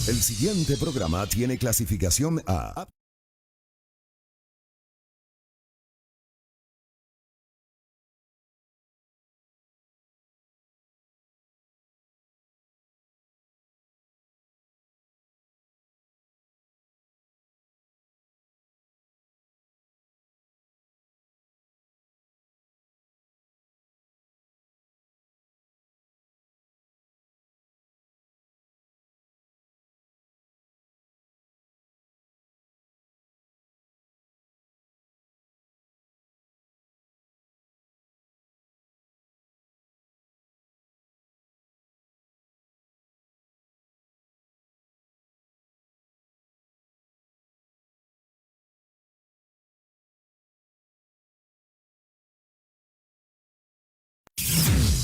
El siguiente programa tiene clasificación A.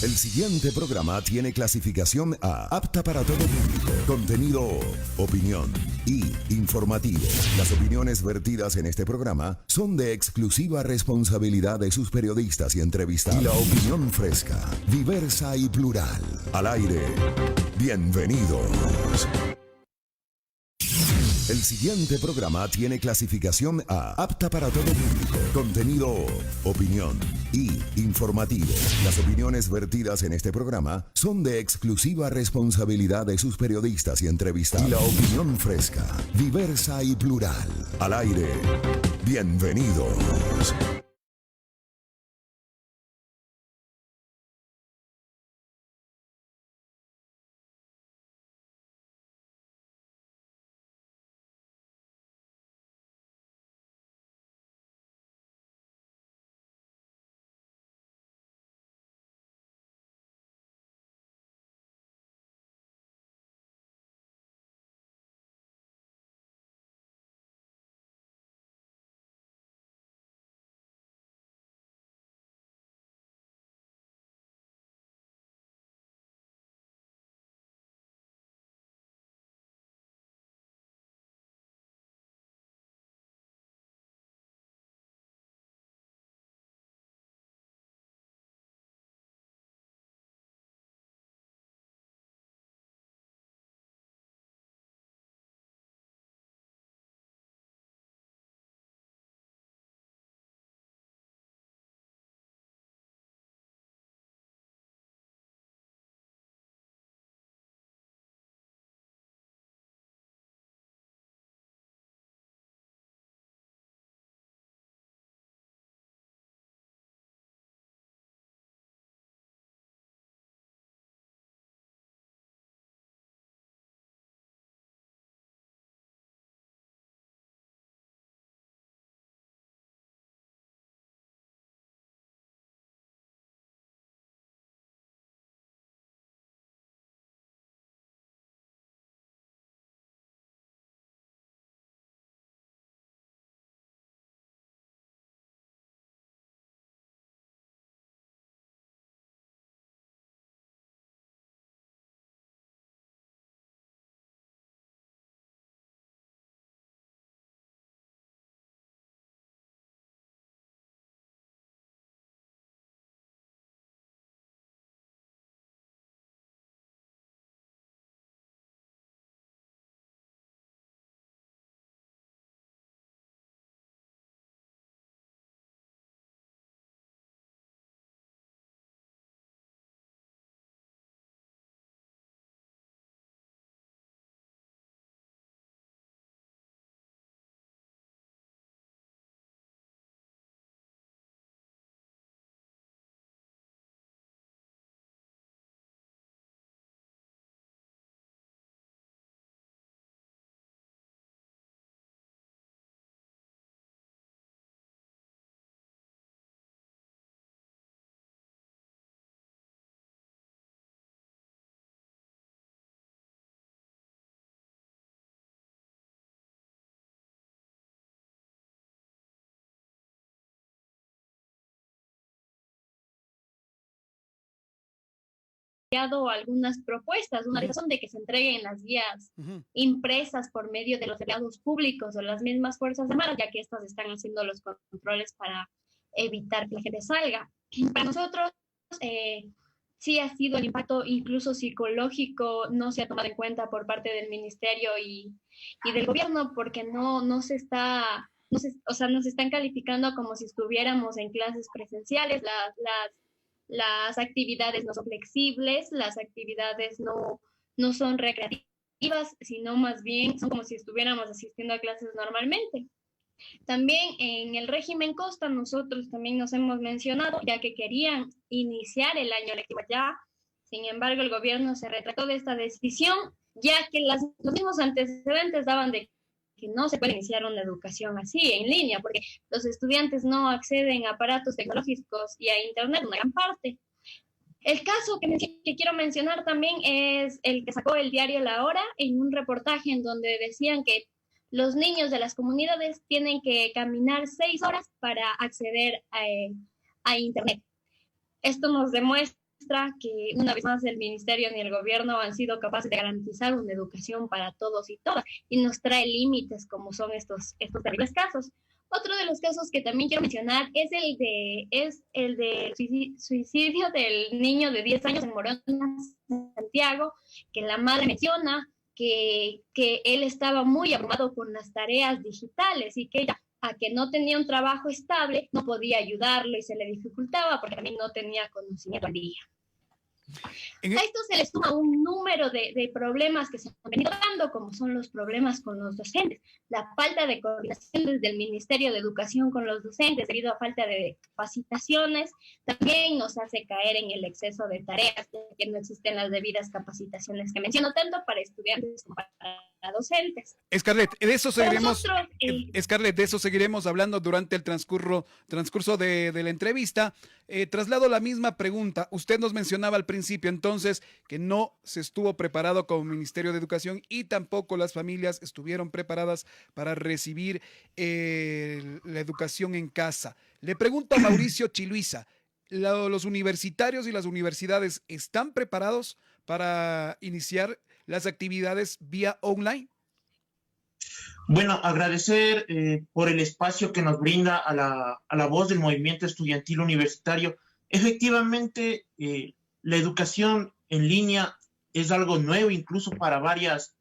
El siguiente programa tiene clasificación A, apta para todo público. Contenido, opinión y informativo. Las opiniones vertidas en este programa son de exclusiva responsabilidad de sus periodistas y entrevistados. Y la opinión fresca, diversa y plural. Al aire. Bienvenidos. El siguiente programa tiene clasificación A, apta para todo público. Contenido, opinión y informativo. Las opiniones vertidas en este programa son de exclusiva responsabilidad de sus periodistas y entrevistados. Y la opinión fresca, diversa y plural. Al aire. Bienvenidos. Algunas propuestas. Una de ellas son de que se entreguen las guías impresas por medio de los empleados públicos o las mismas fuerzas armadas, ya que estas están haciendo los controles para evitar que la gente salga. Para nosotros, sí ha sido el impacto incluso psicológico, no se ha tomado en cuenta por parte del ministerio y del gobierno, porque no se está, o sea, nos están calificando como si estuviéramos en clases presenciales, las actividades no son flexibles, las actividades no son recreativas, sino más bien son como si estuviéramos asistiendo a clases normalmente. También en el régimen Costa nosotros también nos hemos mencionado, ya que querían iniciar el año lectivo ya, sin embargo el gobierno se retrató de esta decisión, ya que los mismos antecedentes daban de que no se puede iniciar una educación así en línea, porque los estudiantes no acceden a aparatos tecnológicos y a internet una gran parte. El caso que quiero mencionar también es el que sacó el diario La Hora en un reportaje en donde decían que los niños de las comunidades tienen que caminar 6 horas para acceder a Internet. Esto nos demuestra que una vez más el ministerio ni el gobierno han sido capaces de garantizar una educación para todos y todas y nos trae límites como son estos terribles casos. Otro de los casos que también quiero mencionar es el de suicidio del niño de 10 años en Morona, Santiago, que la madre menciona que él estaba muy abrumado con las tareas digitales y que ella, a que no tenía un trabajo estable, no podía ayudarlo y se le dificultaba porque también no tenía conocimiento al día. A esto se le suma un número de problemas que se han venido dando, como son los problemas con los docentes, la falta de coordinación desde el Ministerio de Educación con los docentes debido a falta de capacitaciones, también nos hace caer en el exceso de tareas, que no existen las debidas capacitaciones que menciono tanto para estudiantes como para docentes. Scarlett, de eso seguiremos hablando durante el transcurso de la entrevista. Traslado la misma pregunta. Usted nos mencionaba al principio entonces que no se estuvo preparado como Ministerio de Educación y tampoco las familias estuvieron preparadas para recibir la educación en casa. Le pregunto a Mauricio Chiluiza, ¿los universitarios y las universidades están preparados para iniciar las actividades vía online? Bueno, agradecer por el espacio que nos brinda a la voz del movimiento estudiantil universitario. Efectivamente, la educación en línea es algo nuevo incluso para varias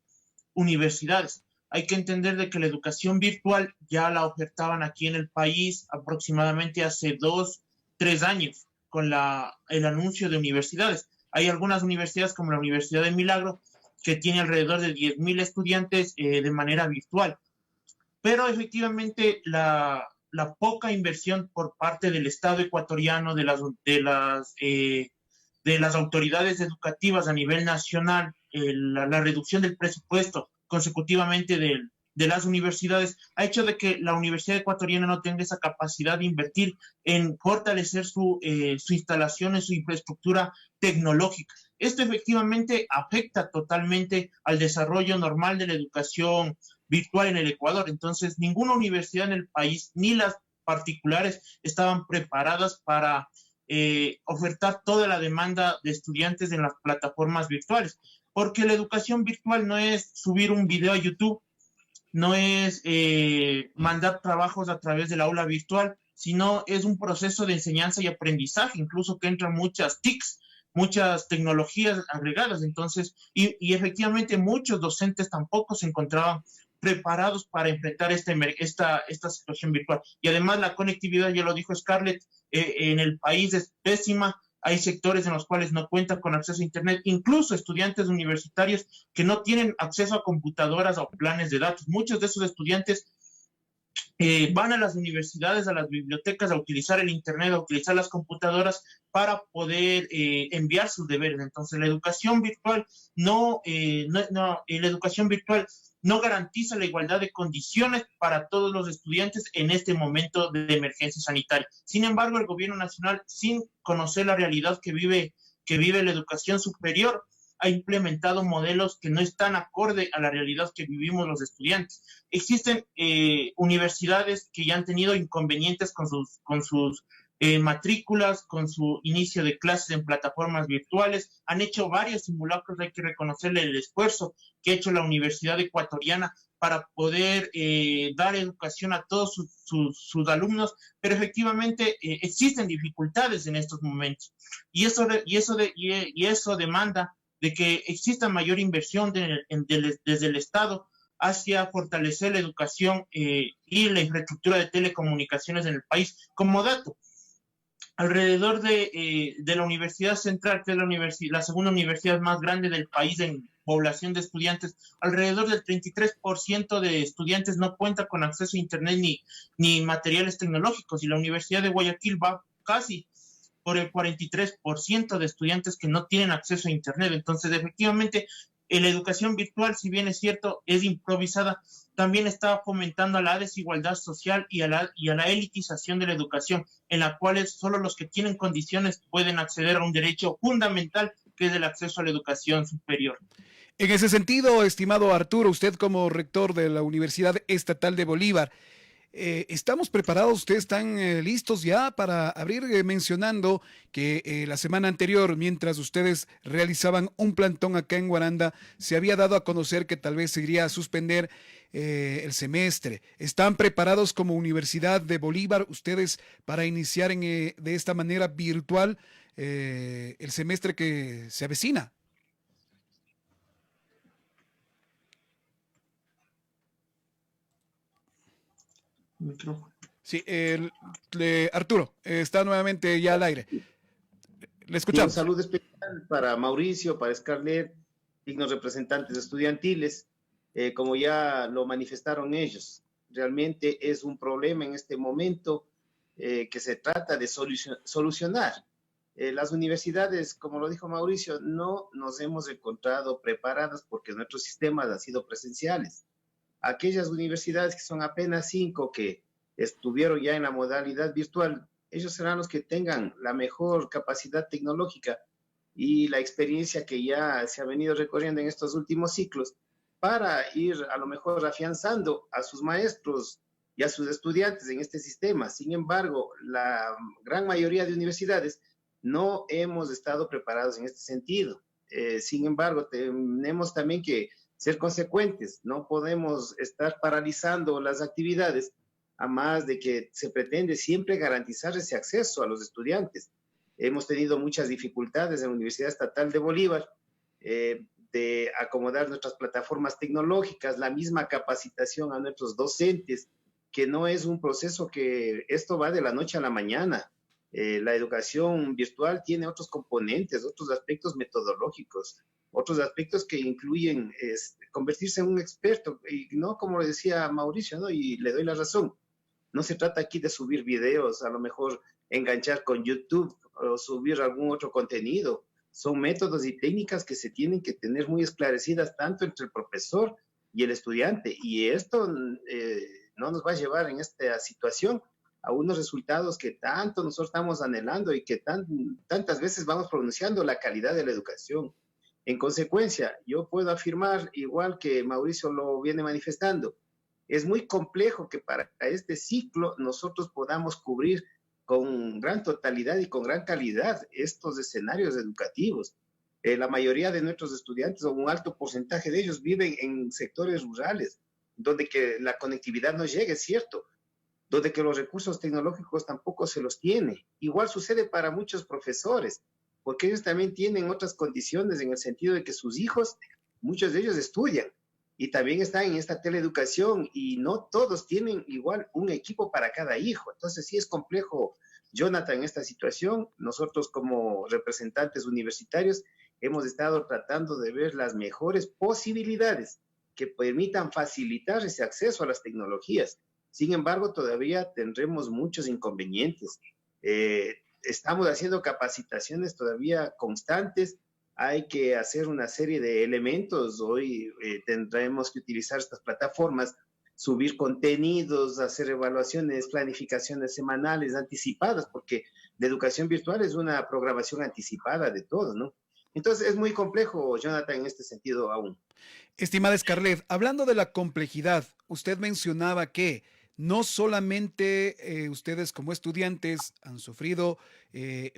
universidades. Hay que entender de que la educación virtual ya la ofertaban aquí en el país aproximadamente hace 2-3 años con el anuncio de universidades. Hay algunas universidades como la Universidad de Milagro que tiene alrededor de 10,000 estudiantes de manera virtual. Pero efectivamente la poca inversión por parte del Estado ecuatoriano, de las autoridades educativas a nivel nacional, la reducción del presupuesto consecutivamente de las universidades, ha hecho de que la Universidad Ecuatoriana no tenga esa capacidad de invertir en fortalecer su instalación, en su infraestructura tecnológica. Esto efectivamente afecta totalmente al desarrollo normal de la educación virtual en el Ecuador. Entonces, ninguna universidad en el país, ni las particulares, estaban preparadas para ofertar toda la demanda de estudiantes en las plataformas virtuales. Porque la educación virtual no es subir un video a YouTube, no es mandar trabajos a través del aula virtual, sino es un proceso de enseñanza y aprendizaje, incluso que entran muchas TICs, muchas tecnologías agregadas. Entonces, y efectivamente muchos docentes tampoco se encontraban preparados para enfrentar esta situación virtual. Y además la conectividad, ya lo dijo Scarlett, en el país es pésima. Hay sectores en los cuales no cuentan con acceso a Internet, incluso estudiantes universitarios que no tienen acceso a computadoras o planes de datos. Muchos de esos estudiantes van a las universidades, a las bibliotecas a utilizar el Internet, a utilizar las computadoras para poder enviar sus deberes. Entonces, la educación virtual no garantiza la igualdad de condiciones para todos los estudiantes en este momento de emergencia sanitaria. Sin embargo, el gobierno nacional, sin conocer la realidad que vive la educación superior, ha implementado modelos que no están acorde a la realidad que vivimos los estudiantes. Existen universidades que ya han tenido inconvenientes con sus matrículas, con su inicio de clases en plataformas virtuales, han hecho varios simulacros. Hay que reconocerle el esfuerzo que ha hecho la Universidad Ecuatoriana para poder dar educación a todos sus alumnos, pero efectivamente existen dificultades en estos momentos y eso demanda de que exista mayor inversión desde el Estado hacia fortalecer la educación y la infraestructura de telecomunicaciones en el país. Como dato, alrededor de la Universidad Central, que es la segunda universidad más grande del país en población de estudiantes, alrededor del 33% de estudiantes no cuenta con acceso a Internet ni materiales tecnológicos, y la Universidad de Guayaquil va casi por el 43% de estudiantes que no tienen acceso a Internet. Entonces, efectivamente, la educación virtual, si bien es cierto, es improvisada, también está fomentando la desigualdad social y a la elitización de la educación, en la cual solo los que tienen condiciones pueden acceder a un derecho fundamental, que es el acceso a la educación superior. En ese sentido, estimado Arturo, usted como rector de la Universidad Estatal de Bolívar, ¿estamos preparados? ¿Ustedes están listos ya para abrir? Mencionando que la semana anterior, mientras ustedes realizaban un plantón acá en Guaranda, se había dado a conocer que tal vez se iría a suspender el semestre. ¿Están preparados como Universidad de Bolívar ustedes para iniciar de esta manera virtual el semestre que se avecina? Micrófono. Sí, Arturo, está nuevamente ya al aire. Le escuchamos. Un saludo especial para Mauricio, para Scarlett, dignos representantes estudiantiles. Como ya lo manifestaron ellos, realmente es un problema en este momento que se trata de solucionar. Las universidades, como lo dijo Mauricio, no nos hemos encontrado preparadas porque nuestros sistemas han sido presenciales. Aquellas universidades que son apenas 5 que estuvieron ya en la modalidad virtual, ellos serán los que tengan la mejor capacidad tecnológica y la experiencia que ya se ha venido recorriendo en estos últimos ciclos para ir a lo mejor afianzando a sus maestros y a sus estudiantes en este sistema. Sin embargo, la gran mayoría de universidades no hemos estado preparados en este sentido. Sin embargo, tenemos también que ser consecuentes, no podemos estar paralizando las actividades, a más de que se pretende siempre garantizar ese acceso a los estudiantes. Hemos tenido muchas dificultades en la Universidad Estatal de Bolívar de acomodar nuestras plataformas tecnológicas, la misma capacitación a nuestros docentes, que no es un proceso que esto va de la noche a la mañana. La educación virtual tiene otros componentes, otros aspectos metodológicos, otros aspectos que incluyen convertirse en un experto, y no como le decía Mauricio, ¿no? Y le doy la razón, no se trata aquí de subir videos, a lo mejor enganchar con YouTube o subir algún otro contenido, son métodos y técnicas que se tienen que tener muy esclarecidas tanto entre el profesor y el estudiante, y esto no nos va a llevar en esta situación a unos resultados que tanto nosotros estamos anhelando y que tantas veces vamos pronunciando la calidad de la educación. En consecuencia, yo puedo afirmar, igual que Mauricio lo viene manifestando, es muy complejo que para este ciclo nosotros podamos cubrir con gran totalidad y con gran calidad estos escenarios educativos. La mayoría de nuestros estudiantes, o un alto porcentaje de ellos, viven en sectores rurales, donde que la conectividad no llegue, es cierto, donde que los recursos tecnológicos tampoco se los tiene. Igual sucede para muchos profesores, porque ellos también tienen otras condiciones en el sentido de que sus hijos, muchos de ellos estudian y también están en esta teleeducación y no todos tienen igual un equipo para cada hijo. Entonces sí es complejo, Jonathan, esta situación. Nosotros como representantes universitarios hemos estado tratando de ver las mejores posibilidades que permitan facilitar ese acceso a las tecnologías. Sin embargo, todavía tendremos muchos inconvenientes. Estamos haciendo capacitaciones todavía constantes, hay que hacer una serie de elementos. Hoy tendremos que utilizar estas plataformas, subir contenidos, hacer evaluaciones, planificaciones semanales anticipadas, porque la educación virtual es una programación anticipada de todo, ¿no? Entonces es muy complejo, Jonathan, en este sentido aún. Estimada Scarlett, hablando de la complejidad, usted mencionaba que no solamente ustedes como estudiantes han sufrido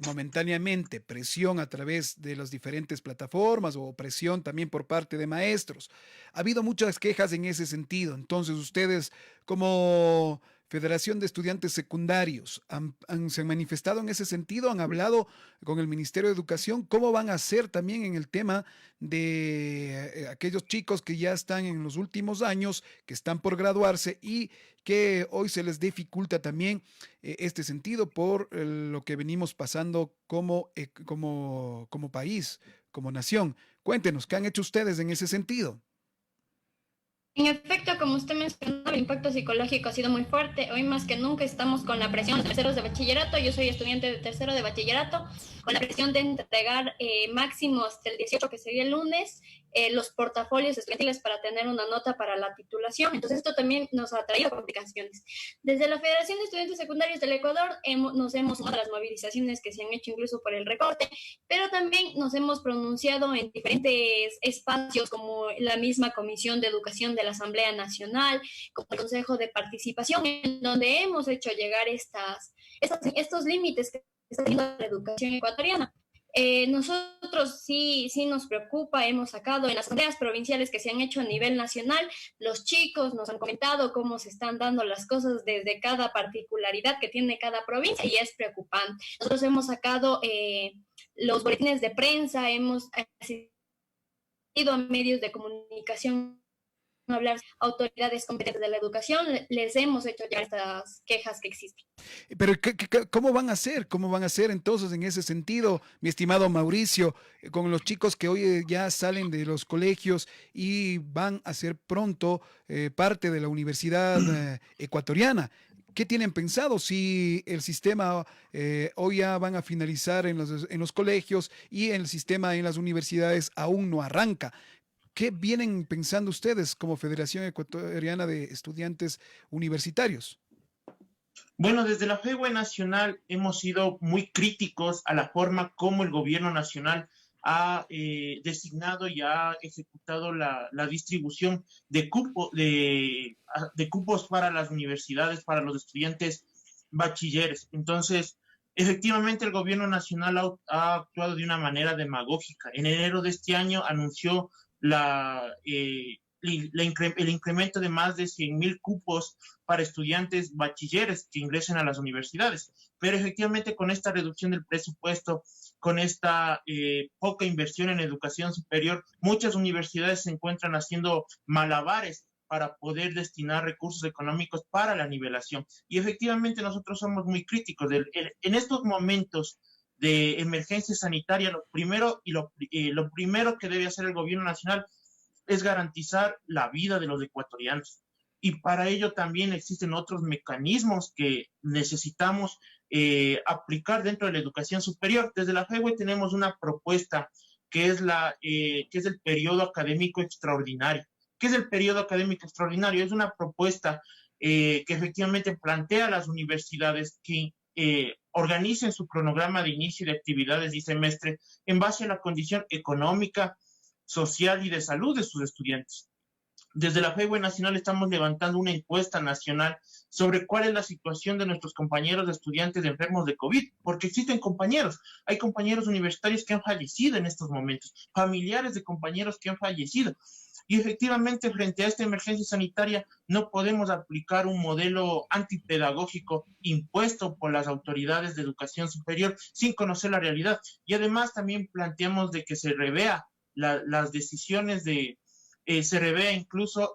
momentáneamente presión a través de las diferentes plataformas o presión también por parte de maestros. Ha habido muchas quejas en ese sentido. Entonces, ustedes como Federación de Estudiantes Secundarios se han manifestado en ese sentido, han hablado con el Ministerio de Educación, cómo van a hacer también en el tema de aquellos chicos que ya están en los últimos años, que están por graduarse y que hoy se les dificulta también este sentido por lo que venimos pasando como país, como nación. Cuéntenos, ¿qué han hecho ustedes en ese sentido? En efecto, como usted mencionó, el impacto psicológico ha sido muy fuerte. Hoy más que nunca estamos con la presión de terceros de bachillerato. Yo soy estudiante de tercero de bachillerato, con la presión de entregar máximo hasta el 18, que sería el lunes, los portafolios estudiantiles para tener una nota para la titulación. Entonces esto también nos ha traído complicaciones. Desde la Federación de Estudiantes Secundarios del Ecuador nos hemos sumado a las movilizaciones que se han hecho incluso por el recorte, pero también nos hemos pronunciado en diferentes espacios como la misma Comisión de Educación de la Asamblea Nacional, como el Consejo de Participación, en donde hemos hecho llegar estos límites que está teniendo la educación ecuatoriana. Nosotros sí nos preocupa, hemos sacado en las asambleas provinciales que se han hecho a nivel nacional, los chicos nos han comentado cómo se están dando las cosas desde cada particularidad que tiene cada provincia y es preocupante. Nosotros hemos sacado los boletines de prensa, hemos asistido a medios de comunicación, hablar autoridades competentes de la educación, les hemos hecho llegar estas quejas que existen. Pero ¿cómo van a hacer? ¿Cómo van a hacer entonces en ese sentido, mi estimado Mauricio, con los chicos que hoy ya salen de los colegios y van a ser pronto parte de la universidad ecuatoriana? ¿Qué tienen pensado si el sistema hoy ya van a finalizar en los colegios y el sistema en las universidades aún no arranca? ¿Qué vienen pensando ustedes como Federación Ecuatoriana de Estudiantes Universitarios? Bueno, desde la FEUE Nacional hemos sido muy críticos a la forma como el gobierno nacional ha designado y ha ejecutado la distribución de cupos para las universidades, para los estudiantes bachilleres. Entonces, efectivamente, el gobierno nacional ha actuado de una manera demagógica. En enero de este año anunció el incremento de más de 100,000 cupos para estudiantes bachilleres que ingresen a las universidades. Pero efectivamente con esta reducción del presupuesto, con esta poca inversión en educación superior, muchas universidades se encuentran haciendo malabares para poder destinar recursos económicos para la nivelación. Y efectivamente nosotros somos muy críticos. En estos momentos de emergencia sanitaria, lo primero que debe hacer el gobierno nacional es garantizar la vida de los ecuatorianos. Y para ello también existen otros mecanismos que necesitamos aplicar dentro de la educación superior. Desde la FEUE tenemos una propuesta que es el periodo académico extraordinario. ¿Qué es el periodo académico extraordinario? Es una propuesta que efectivamente plantea a las universidades que organicen su cronograma de inicio de actividades y semestre en base a la condición económica, social y de salud de sus estudiantes. Desde la FEUE Nacional estamos levantando una encuesta nacional sobre cuál es la situación de nuestros compañeros de estudiantes enfermos de COVID, porque existen compañeros, hay compañeros universitarios que han fallecido en estos momentos, familiares de compañeros que han fallecido. Y efectivamente, frente a esta emergencia sanitaria, no podemos aplicar un modelo antipedagógico impuesto por las autoridades de educación superior sin conocer la realidad. Y además también planteamos de que se revea las decisiones se revea incluso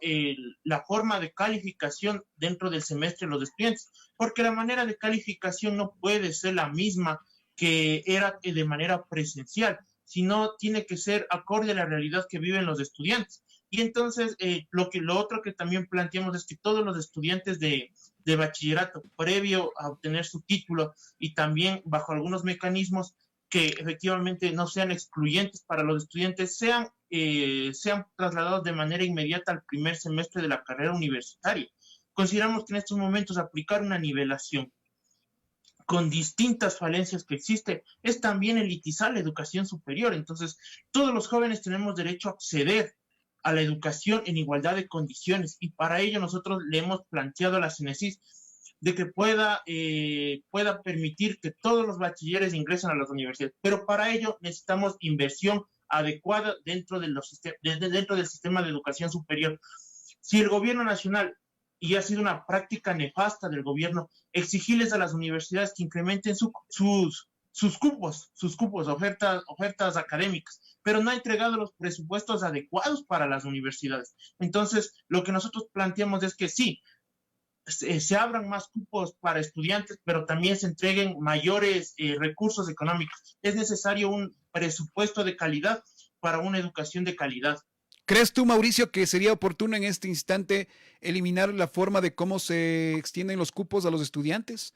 la forma de calificación dentro del semestre de los estudiantes, porque la manera de calificación no puede ser la misma que era de manera presencial, sino tiene que ser acorde a la realidad que viven los estudiantes. Y entonces lo otro que también planteamos es que todos los estudiantes de bachillerato previo a obtener su título y también bajo algunos mecanismos que efectivamente no sean excluyentes para los estudiantes, sean trasladados de manera inmediata al primer semestre de la carrera universitaria. Consideramos que en estos momentos aplicar una nivelación con distintas falencias que existe es también elitizar la educación superior. Entonces, todos los jóvenes tenemos derecho a acceder a la educación en igualdad de condiciones, y para ello nosotros le hemos planteado a la CENESID de que pueda permitir que todos los bachilleres ingresen a las universidades, pero para ello necesitamos inversión adecuada dentro del sistema de educación superior. Si el gobierno nacional, y ha sido una práctica nefasta del gobierno, exigirles a las universidades que incrementen sus cupos, ofertas académicas, pero no ha entregado los presupuestos adecuados para las universidades. Entonces, lo que nosotros planteamos es que sí, se abran más cupos para estudiantes, pero también se entreguen mayores recursos económicos. Es necesario un presupuesto de calidad para una educación de calidad. ¿Crees tú, Mauricio, que sería oportuno en este instante eliminar la forma de cómo se extienden los cupos a los estudiantes?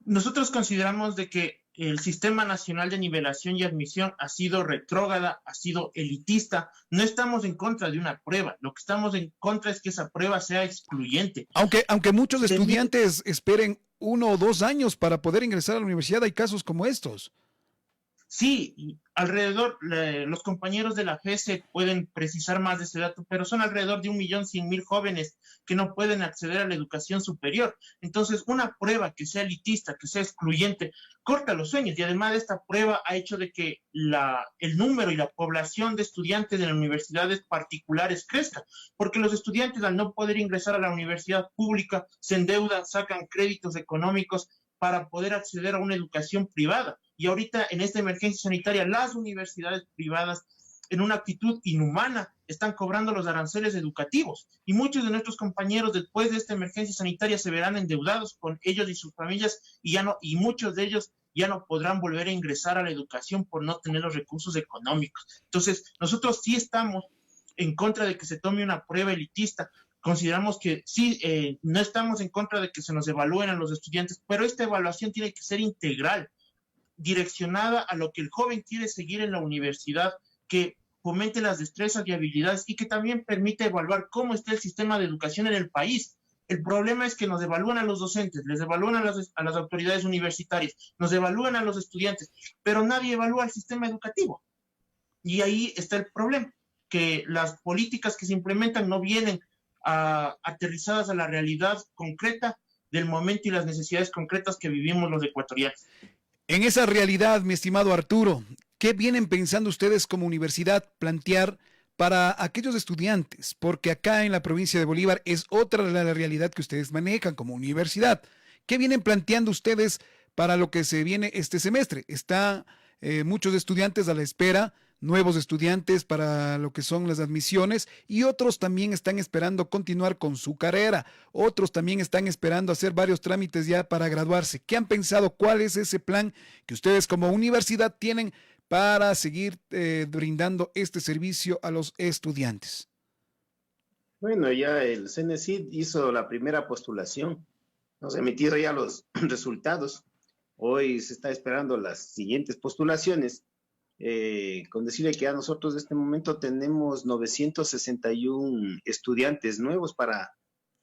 Nosotros consideramos de que el Sistema Nacional de Nivelación y Admisión ha sido retrógrada, ha sido elitista. No estamos en contra de una prueba, lo que estamos en contra es que esa prueba sea excluyente. Aunque muchos estudiantes esperen 1 o 2 años para poder ingresar a la universidad, hay casos como estos. Sí, alrededor, los compañeros de la FESE pueden precisar más de ese dato, pero son alrededor de 1.100.000 jóvenes que no pueden acceder a la educación superior. Entonces, una prueba que sea elitista, que sea excluyente, corta los sueños. Y además, esta prueba ha hecho de que el número y la población de estudiantes de las universidades particulares crezca, porque los estudiantes, al no poder ingresar a la universidad pública, se endeudan, sacan créditos económicos para poder acceder a una educación privada. Y ahorita, en esta emergencia sanitaria, las universidades privadas, en una actitud inhumana, están cobrando los aranceles educativos. Y muchos de nuestros compañeros, después de esta emergencia sanitaria, se verán endeudados con ellos y sus familias, y muchos de ellos ya no podrán volver a ingresar a la educación por no tener los recursos económicos. Entonces, nosotros sí estamos en contra de que se tome una prueba elitista. Consideramos que sí, no estamos en contra de que se nos evalúen a los estudiantes, pero esta evaluación tiene que ser integral, direccionada a lo que el joven quiere seguir en la universidad, que fomente las destrezas y habilidades y que también permita evaluar cómo está el sistema de educación en el país. El problema es que nos evalúan a los docentes, les evalúan a las autoridades universitarias, nos evalúan a los estudiantes, pero nadie evalúa el sistema educativo. Y ahí está el problema, que las políticas que se implementan no vienen aterrizadas a la realidad concreta del momento y las necesidades concretas que vivimos los ecuatorianos. En esa realidad, mi estimado Arturo, ¿qué vienen pensando ustedes como universidad plantear para aquellos estudiantes? Porque acá en la provincia de Bolívar es otra la realidad que ustedes manejan como universidad. ¿Qué vienen planteando ustedes para lo que se viene este semestre? Están muchos estudiantes a la espera, nuevos estudiantes para lo que son las admisiones, y otros también están esperando continuar con su carrera, otros también están esperando hacer varios trámites ya para graduarse. ¿Qué han pensado? ¿Cuál es ese plan que ustedes como universidad tienen para seguir brindando este servicio a los estudiantes? Bueno, ya el CENESID hizo la primera postulación, nos ha emitido ya los resultados. Hoy se está esperando las siguientes postulaciones. Con decirle que a nosotros en este momento tenemos 961 estudiantes nuevos para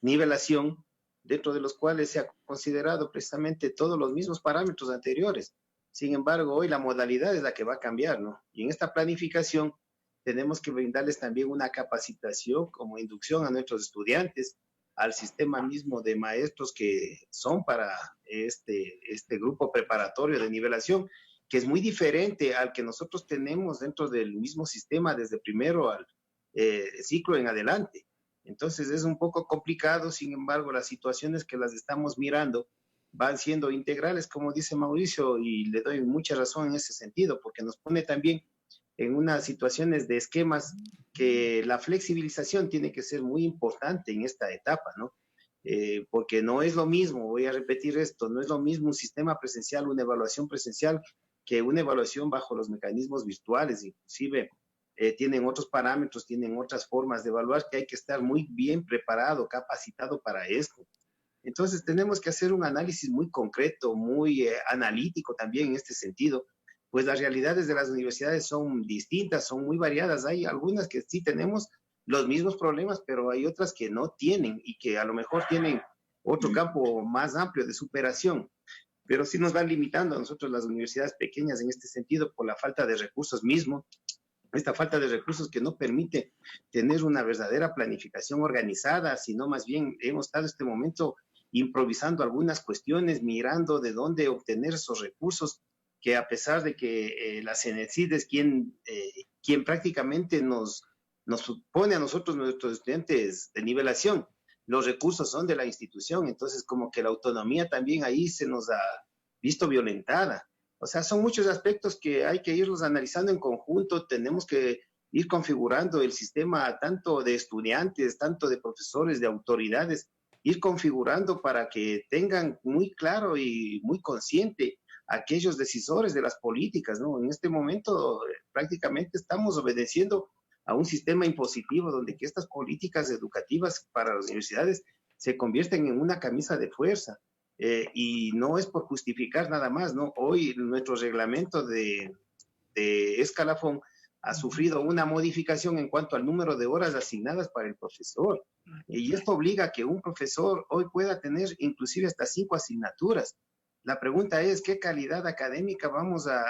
nivelación, dentro de los cuales se ha considerado precisamente todos los mismos parámetros anteriores. Sin embargo, hoy la modalidad es la que va a cambiar, ¿no? Y en esta planificación tenemos que brindarles también una capacitación como inducción a nuestros estudiantes, al sistema mismo de maestros que son para este grupo preparatorio de nivelación, que es muy diferente al que nosotros tenemos dentro del mismo sistema desde primero al ciclo en adelante. Entonces es un poco complicado, sin embargo, las situaciones que las estamos mirando van siendo integrales, como dice Mauricio, y le doy mucha razón en ese sentido, porque nos pone también en unas situaciones de esquemas que la flexibilización tiene que ser muy importante en esta etapa, ¿no? Porque no es lo mismo, voy a repetir esto, no es lo mismo un sistema presencial, una evaluación presencial, que una evaluación bajo los mecanismos virtuales. Inclusive tienen otros parámetros, tienen otras formas de evaluar, que hay que estar muy bien preparado, capacitado para esto. Entonces tenemos que hacer un análisis muy concreto, muy analítico también en este sentido, pues las realidades de las universidades son distintas, son muy variadas. Hay algunas que sí tenemos los mismos problemas, pero hay otras que no tienen y que a lo mejor tienen otro campo más amplio de superación. Pero sí nos van limitando a nosotros las universidades pequeñas en este sentido por la falta de recursos mismos, esta falta de recursos que no permite tener una verdadera planificación organizada, sino más bien hemos estado en este momento improvisando algunas cuestiones, mirando de dónde obtener esos recursos, que a pesar de que la CENESID es quien prácticamente nos pone a nosotros, nuestros estudiantes de nivelación, los recursos son de la institución, entonces como que la autonomía también ahí se nos ha visto violentada. O sea, son muchos aspectos que hay que irlos analizando en conjunto, tenemos que ir configurando el sistema tanto de estudiantes, tanto de profesores, de autoridades, ir configurando para que tengan muy claro y muy consciente aquellos decisores de las políticas, ¿no? En este momento prácticamente estamos obedeciendo a un sistema impositivo donde que estas políticas educativas para las universidades se convierten en una camisa de fuerza. Y no es por justificar nada más, ¿no? Hoy nuestro reglamento de escalafón ha sufrido una modificación en cuanto al número de horas asignadas para el profesor. Y esto obliga a que un profesor hoy pueda tener inclusive hasta 5 asignaturas. La pregunta es, ¿qué calidad académica vamos a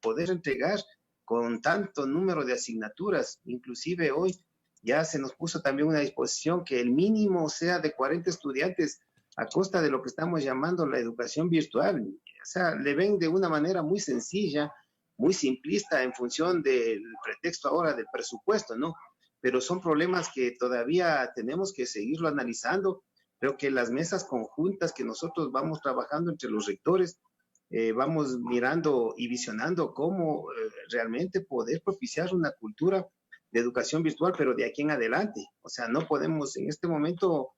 poder entregar con tanto número de asignaturas? Inclusive hoy ya se nos puso también una disposición que el mínimo sea de 40 estudiantes a costa de lo que estamos llamando la educación virtual. O sea, le ven de una manera muy sencilla, muy simplista en función del pretexto ahora del presupuesto, ¿no? Pero son problemas que todavía tenemos que seguirlo analizando. Creo que las mesas conjuntas que nosotros vamos trabajando entre los rectores, vamos mirando y visionando cómo realmente poder propiciar una cultura de educación virtual, pero de aquí en adelante. O sea, no podemos en este momento,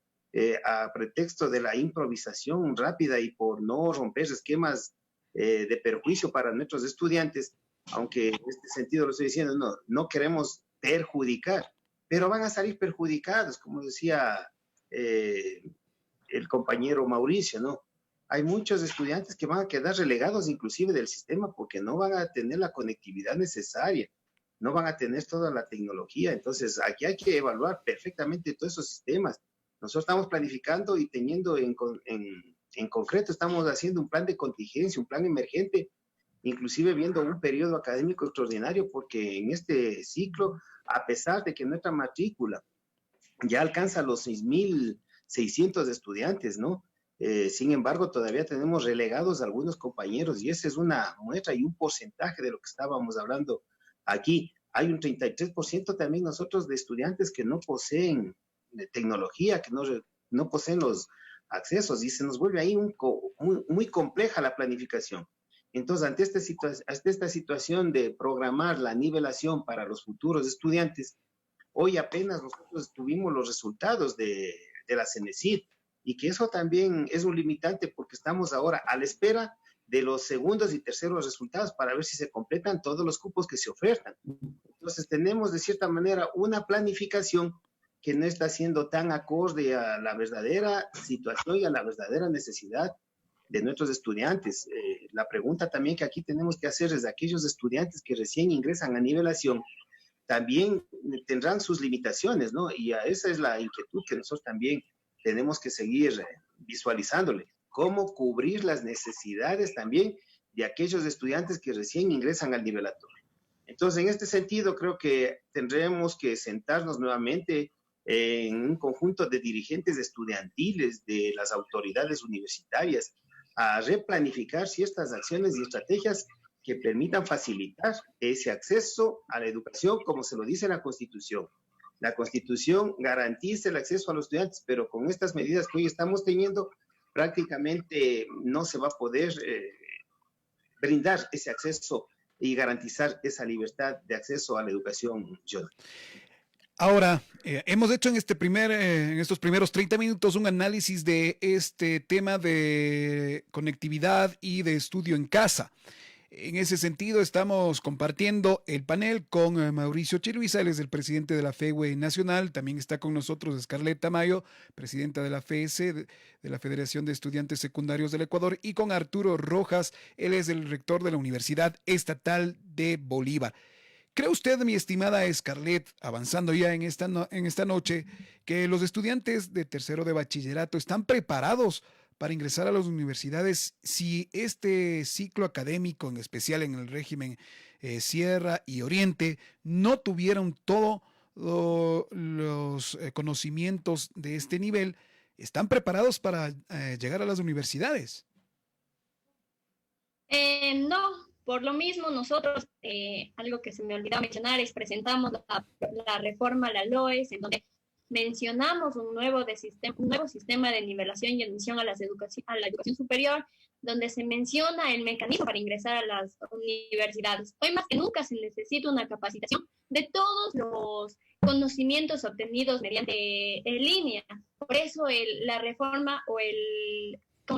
a pretexto de la improvisación rápida y por no romper esquemas de perjuicio para nuestros estudiantes, aunque en este sentido lo estoy diciendo, no queremos perjudicar, pero van a salir perjudicados, como decía el compañero Mauricio, ¿no? Hay muchos estudiantes que van a quedar relegados inclusive del sistema porque no van a tener la conectividad necesaria, no van a tener toda la tecnología. Entonces, aquí hay que evaluar perfectamente todos esos sistemas. Nosotros estamos planificando y teniendo en concreto, estamos haciendo un plan de contingencia, un plan emergente, inclusive viendo un periodo académico extraordinario, porque en este ciclo, a pesar de que nuestra matrícula ya alcanza los 6.600 estudiantes, ¿no? Sin embargo, todavía tenemos relegados a algunos compañeros y esa es una muestra y un porcentaje de lo que estábamos hablando aquí. Hay un 33% también nosotros de estudiantes que no poseen tecnología, que no poseen los accesos y se nos vuelve ahí muy compleja la planificación. Entonces, ante esta situación de programar la nivelación para los futuros estudiantes, hoy apenas nosotros tuvimos los resultados de la CENESID y que eso también es un limitante porque estamos ahora a la espera de los segundos y terceros resultados para ver si se completan todos los cupos que se ofertan. Entonces tenemos de cierta manera una planificación que no está siendo tan acorde a la verdadera situación y a la verdadera necesidad de nuestros estudiantes. La pregunta también que aquí tenemos que hacer es de aquellos estudiantes que recién ingresan a nivelación, también tendrán sus limitaciones, ¿no? Y a esa es la inquietud que nosotros también tenemos que seguir visualizándole. Cómo cubrir las necesidades también de aquellos estudiantes que recién ingresan al nivelatorio. Entonces, en este sentido, creo que tendremos que sentarnos nuevamente en un conjunto de dirigentes estudiantiles de las autoridades universitarias a replanificar ciertas acciones y estrategias que permitan facilitar ese acceso a la educación, como se lo dice la Constitución. La Constitución garantiza el acceso a los estudiantes, pero con estas medidas que hoy estamos teniendo, prácticamente no se va a poder brindar ese acceso y garantizar esa libertad de acceso a la educación, Jonathan. Ahora, hemos hecho en estos primeros 30 minutos un análisis de este tema de conectividad y de estudio en casa. En ese sentido, estamos compartiendo el panel con Mauricio Chiruiza, él es el presidente de la FEWE Nacional. También está con nosotros Scarlett Tamayo, presidenta de la FES, de la Federación de Estudiantes Secundarios del Ecuador, y con Arturo Rojas, él es el rector de la Universidad Estatal de Bolívar. ¿Cree usted, mi estimada Scarlett, avanzando ya en esta noche, que los estudiantes de tercero de bachillerato están preparados para ingresar a las universidades si este ciclo académico, en especial en el régimen Sierra y Oriente no tuvieron todos los conocimientos de este nivel, ¿están preparados para llegar a las universidades? No, por lo mismo nosotros, algo que se me olvidó mencionar es presentamos la reforma a la LOES, en donde mencionamos un nuevo sistema de nivelación y admisión a la educación superior, donde se menciona el mecanismo para ingresar a las universidades. Hoy más que nunca se necesita una capacitación de todos los conocimientos obtenidos mediante línea. Por eso la reforma o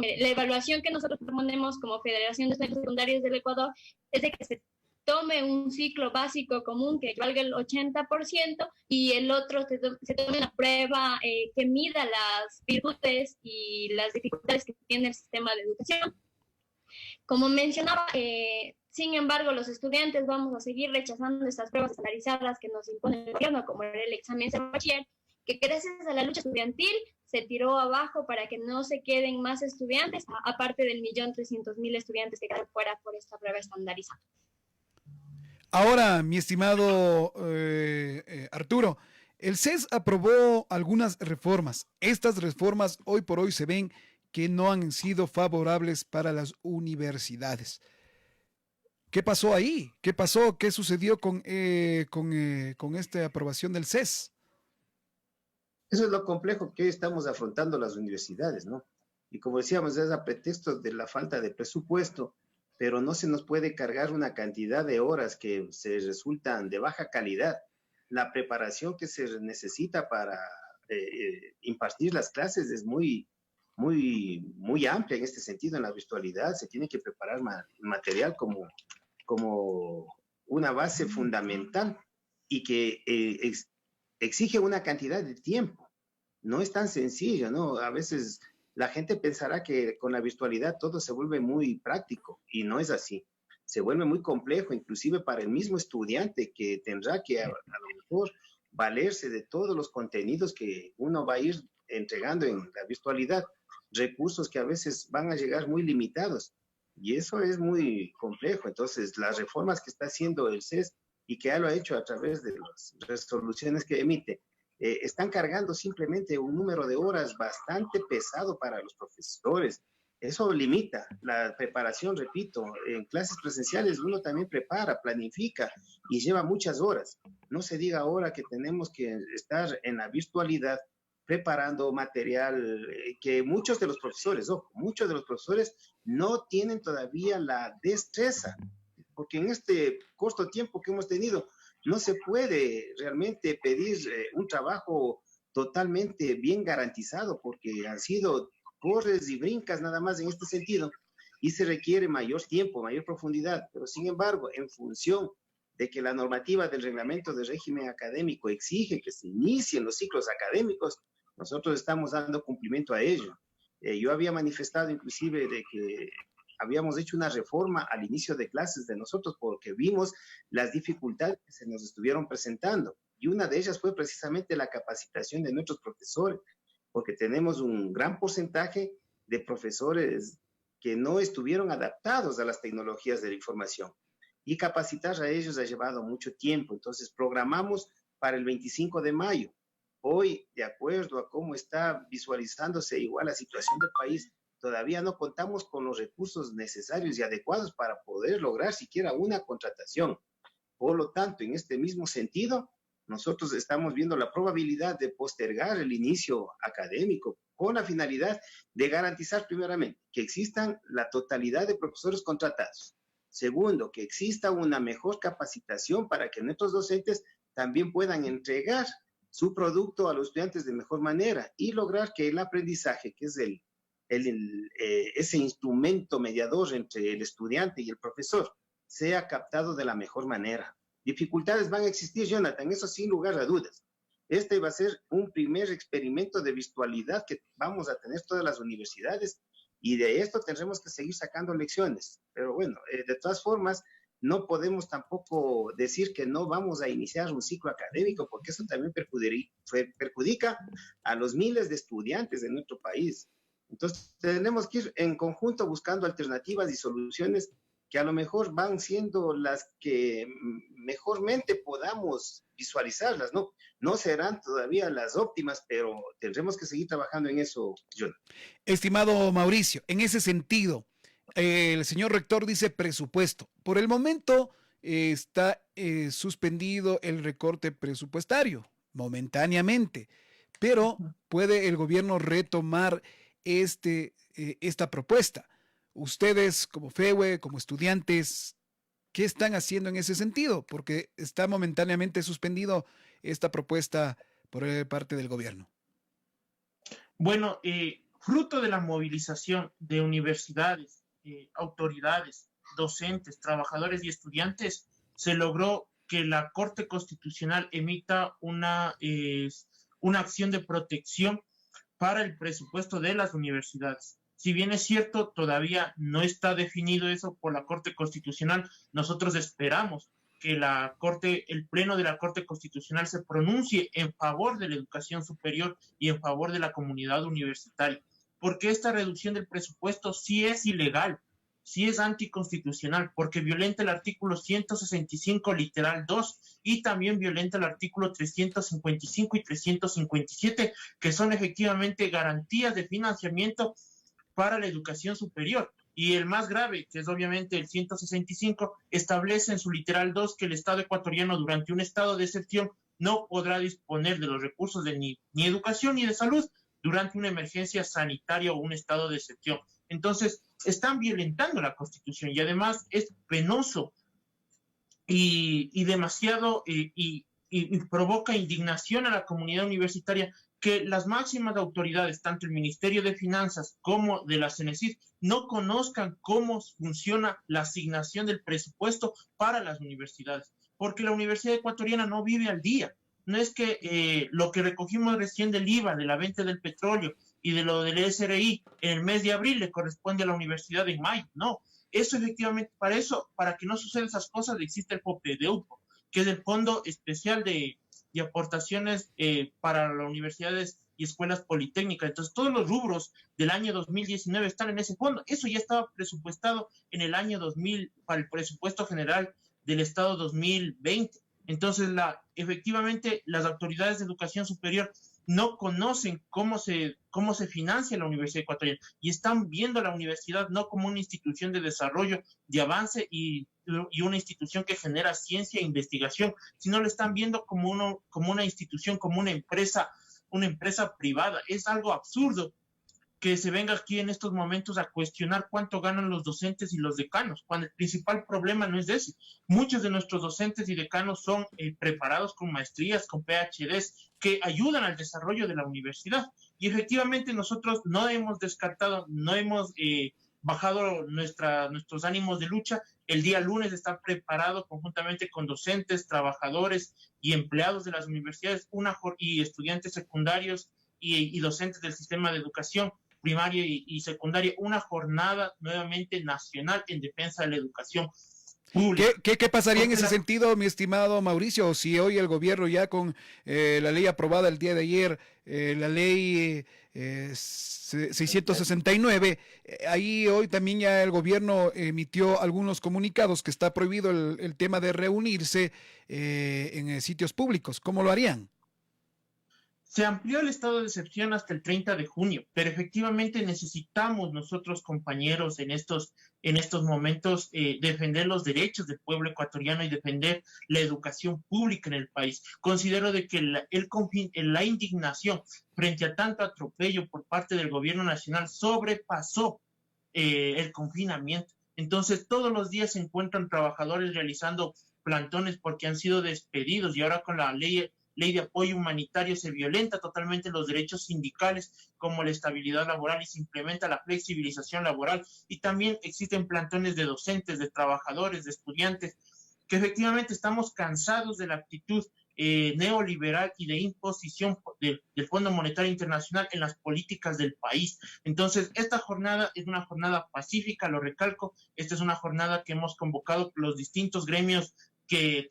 la evaluación que nosotros proponemos como Federación de Estudiantes Secundarios del Ecuador es de que se tome un ciclo básico común que valga el 80% y el otro se tome una prueba que mida las virtudes y las dificultades que tiene el sistema de educación. Como mencionaba, sin embargo, los estudiantes vamos a seguir rechazando estas pruebas estandarizadas que nos impone el gobierno, como era el examen de bachiller, que gracias a la lucha estudiantil se tiró abajo para que no se queden más estudiantes, aparte del 1.300.000 estudiantes que quedan fuera por esta prueba estandarizada. Ahora, mi estimado Arturo, el CES aprobó algunas reformas. Estas reformas hoy por hoy se ven que no han sido favorables para las universidades. ¿Qué pasó ahí? ¿Qué pasó? ¿Qué sucedió con esta aprobación del CES? Eso es lo complejo que hoy estamos afrontando las universidades, ¿no? Y como decíamos, es a pretexto de la falta de presupuesto, pero no se nos puede cargar una cantidad de horas que se resultan de baja calidad. La preparación que se necesita para impartir las clases es muy amplia en este sentido. En la virtualidad se tiene que preparar material como una base fundamental y que exige una cantidad de tiempo. No es tan sencillo, ¿no? A veces la gente pensará que con la virtualidad todo se vuelve muy práctico y no es así. Se vuelve muy complejo, inclusive para el mismo estudiante que tendrá que a lo mejor valerse de todos los contenidos que uno va a ir entregando en la virtualidad, recursos que a veces van a llegar muy limitados y eso es muy complejo. Entonces, las reformas que está haciendo el CES y que ya lo ha hecho a través de las resoluciones que emite, están cargando simplemente un número de horas bastante pesado para los profesores. Eso limita la preparación, repito, en clases presenciales uno también prepara, planifica y lleva muchas horas. No se diga ahora que tenemos que estar en la virtualidad preparando material que muchos de los profesores no tienen todavía la destreza, porque en este corto tiempo que hemos tenido no se puede realmente pedir un trabajo totalmente bien garantizado, porque han sido corres y brincas nada más en este sentido, y se requiere mayor tiempo, mayor profundidad, pero sin embargo, en función de que la normativa del reglamento de régimen académico exige que se inicien los ciclos académicos, nosotros estamos dando cumplimiento a ello. Yo había manifestado inclusive de que habíamos hecho una reforma al inicio de clases de nosotros porque vimos las dificultades que se nos estuvieron presentando. Y una de ellas fue precisamente la capacitación de nuestros profesores, porque tenemos un gran porcentaje de profesores que no estuvieron adaptados a las tecnologías de la información. Y capacitar a ellos ha llevado mucho tiempo. Entonces programamos para el 25 de mayo. Hoy, de acuerdo a cómo está visualizándose igual la situación del país, todavía no contamos con los recursos necesarios y adecuados para poder lograr siquiera una contratación. Por lo tanto, en este mismo sentido, nosotros estamos viendo la probabilidad de postergar el inicio académico con la finalidad de garantizar primeramente que existan la totalidad de profesores contratados. Segundo, que exista una mejor capacitación para que nuestros docentes también puedan entregar su producto a los estudiantes de mejor manera y lograr que el aprendizaje, que es ese instrumento mediador entre el estudiante y el profesor, sea captado de la mejor manera. Dificultades van a existir, Jonathan, eso sin lugar a dudas. Este va a ser un primer experimento de virtualidad que vamos a tener todas las universidades y de esto tendremos que seguir sacando lecciones. Pero bueno, de todas formas, no podemos tampoco decir que no vamos a iniciar un ciclo académico porque eso también perjudica a los miles de estudiantes de nuestro país. Entonces, tenemos que ir en conjunto buscando alternativas y soluciones que a lo mejor van siendo las que mejormente podamos visualizarlas, ¿no? No serán todavía las óptimas, pero tendremos que seguir trabajando en eso, John. Estimado Mauricio, en ese sentido, el señor rector dice presupuesto. Por el momento está suspendido el recorte presupuestario, momentáneamente, pero puede el gobierno retomar esta propuesta. Ustedes, como FEWE, como estudiantes, ¿qué están haciendo en ese sentido? Porque está momentáneamente suspendido esta propuesta por parte del gobierno. Bueno, fruto de la movilización de universidades, autoridades, docentes, trabajadores y estudiantes, se logró que la Corte Constitucional emita una acción de protección para el presupuesto de las universidades. Si bien es cierto, todavía no está definido eso por la Corte Constitucional, nosotros esperamos que el Pleno de la Corte Constitucional se pronuncie en favor de la educación superior y en favor de la comunidad universitaria, porque esta reducción del presupuesto sí es ilegal, sí es anticonstitucional, porque violenta el artículo 165, literal 2, y también violenta el artículo 355 y 357, que son efectivamente garantías de financiamiento para la educación superior. Y el más grave, que es obviamente el 165, establece en su literal 2 que el Estado ecuatoriano durante un estado de excepción no podrá disponer de los recursos de ni educación ni de salud durante una emergencia sanitaria o un estado de excepción. Entonces, están violentando la Constitución y además es penoso y demasiado y provoca indignación a la comunidad universitaria que las máximas autoridades, tanto el Ministerio de Finanzas como de la CENESID, no conozcan cómo funciona la asignación del presupuesto para las universidades, porque la Universidad Ecuatoriana no vive al día. No es que lo que recogimos recién del IVA, de la venta del petróleo y de lo del SRI en el mes de abril le corresponde a la universidad en mayo, no. Eso efectivamente, para que no sucedan esas cosas, existe el FOPEDEUPO, que es el Fondo Especial de aportaciones para las universidades y escuelas politécnicas. Entonces, todos los rubros del año 2019 están en ese fondo. Eso ya estaba presupuestado en el año 2000 para el presupuesto general del Estado 2020. Entonces, efectivamente, las autoridades de educación superior no conocen cómo se financia la Universidad Ecuatoriana y están viendo a la universidad no como una institución de desarrollo, de avance y una institución que genera ciencia e investigación, sino lo están viendo como una institución, como una empresa privada. Es algo absurdo que se venga aquí en estos momentos a cuestionar cuánto ganan los docentes y los decanos, cuando el principal problema no es ese. Muchos de nuestros docentes y decanos son preparados con maestrías, con PhDs, que ayudan al desarrollo de la universidad. Y efectivamente nosotros no hemos descartado, no hemos bajado nuestros ánimos de lucha. El día lunes está preparado conjuntamente con docentes, trabajadores y empleados de las universidades y estudiantes secundarios y docentes del sistema de educación primaria y secundaria, una jornada nuevamente nacional en defensa de la educación pública. ¿Qué pasaría en ese sentido, mi estimado Mauricio, si hoy el gobierno ya con la ley aprobada el día de ayer, la ley 669, ahí hoy también ya el gobierno emitió algunos comunicados que está prohibido el tema de reunirse en sitios públicos? ¿Cómo lo harían? Se amplió el estado de excepción hasta el 30 de junio, pero efectivamente necesitamos nosotros, compañeros, en estos momentos defender los derechos del pueblo ecuatoriano y defender la educación pública en el país. Considero de que la indignación frente a tanto atropello por parte del gobierno nacional sobrepasó el confinamiento. Entonces, todos los días se encuentran trabajadores realizando plantones porque han sido despedidos y ahora con la ley de apoyo humanitario se violenta totalmente los derechos sindicales como la estabilidad laboral y se implementa la flexibilización laboral y también existen plantones de docentes, de trabajadores, de estudiantes, que efectivamente estamos cansados de la actitud neoliberal y de imposición del Fondo Monetario Internacional en las políticas del país. Entonces, esta jornada es una jornada pacífica, lo recalco, esta es una jornada que hemos convocado los distintos gremios que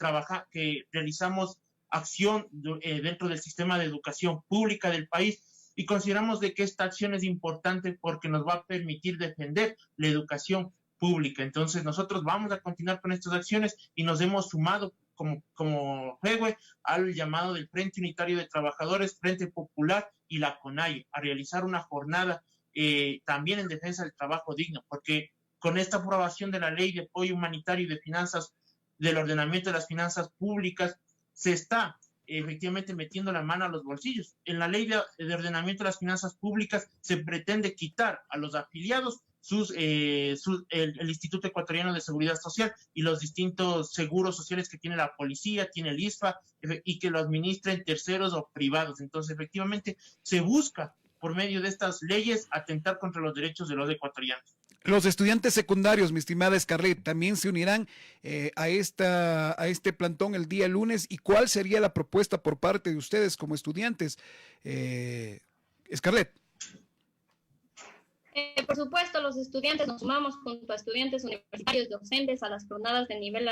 realizamos acción dentro del sistema de educación pública del país y consideramos de que esta acción es importante porque nos va a permitir defender la educación pública pública. Entonces nosotros vamos a continuar con estas acciones y nos hemos sumado como FEWE al llamado del Frente Unitario de Trabajadores, Frente Popular y la CONAIE a realizar una jornada también en defensa del trabajo digno, porque con esta aprobación de la Ley de Apoyo Humanitario y de Finanzas, del ordenamiento de las finanzas públicas, se está efectivamente metiendo la mano a los bolsillos. En la Ley de Ordenamiento de las Finanzas Públicas se pretende quitar a los afiliados el Instituto Ecuatoriano de Seguridad Social y los distintos seguros sociales que tiene la policía, tiene el ISFA, y que lo administren terceros o privados. Entonces, efectivamente, se busca, por medio de estas leyes, atentar contra los derechos de los ecuatorianos. Los estudiantes secundarios, mi estimada Scarlett, también se unirán a este plantón el día lunes. ¿Y cuál sería la propuesta por parte de ustedes como estudiantes? Scarlett. Por supuesto, los estudiantes nos sumamos junto a estudiantes universitarios docentes a las jornadas de nivel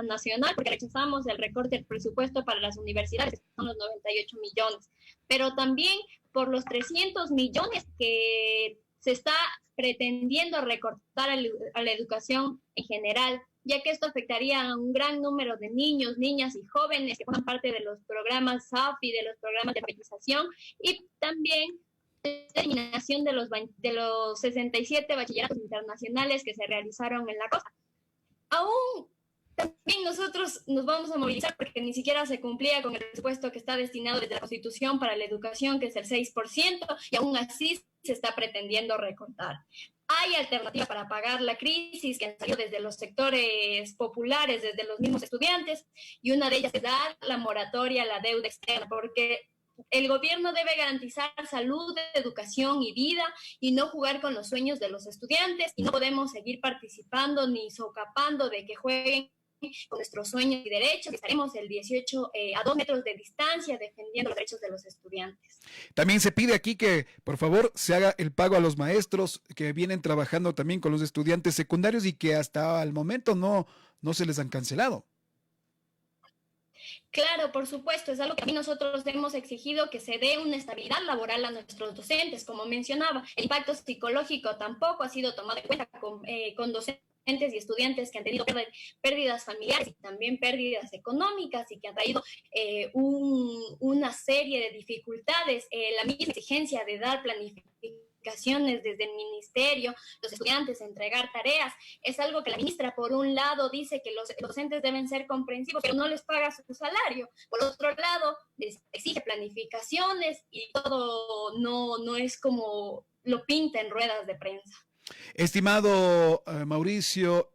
nacional porque rechazamos el recorte del presupuesto para las universidades, que son los 98 millones, pero también por los 300 millones que se está pretendiendo recortar a la educación en general, ya que esto afectaría a un gran número de niños, niñas y jóvenes que forman parte de los programas SAFI, de los programas de alfabetización, y también la eliminación de los 67 bachilleratos internacionales que se realizaron en la costa. Aún también nosotros nos vamos a movilizar porque ni siquiera se cumplía con el presupuesto que está destinado desde la Constitución para la educación, que es el 6%, y aún así se está pretendiendo recortar. Hay alternativas para pagar la crisis que han salido desde los sectores populares, desde los mismos estudiantes, y una de ellas es dar la moratoria a la deuda externa, porque el gobierno debe garantizar salud, educación y vida y no jugar con los sueños de los estudiantes, y no podemos seguir participando ni socapando de que jueguen con nuestros sueños y derechos. Estaremos el 18 a 2 metros de distancia defendiendo los derechos de los estudiantes. También se pide aquí que, por favor, se haga el pago a los maestros que vienen trabajando también con los estudiantes secundarios y que hasta el momento no se les han cancelado. Claro, por supuesto, es algo que a mí nosotros hemos exigido, que se dé una estabilidad laboral a nuestros docentes. Como mencionaba, el impacto psicológico tampoco ha sido tomado en cuenta con docentes y estudiantes que han tenido pérdidas familiares y también pérdidas económicas y que han traído una serie de dificultades. La misma exigencia de dar planificaciones desde el ministerio, los estudiantes entregar tareas, es algo que la ministra por un lado dice que los docentes deben ser comprensivos, pero no les paga su salario. Por otro lado, les exige planificaciones y todo no es como lo pinta en ruedas de prensa. Estimado Mauricio,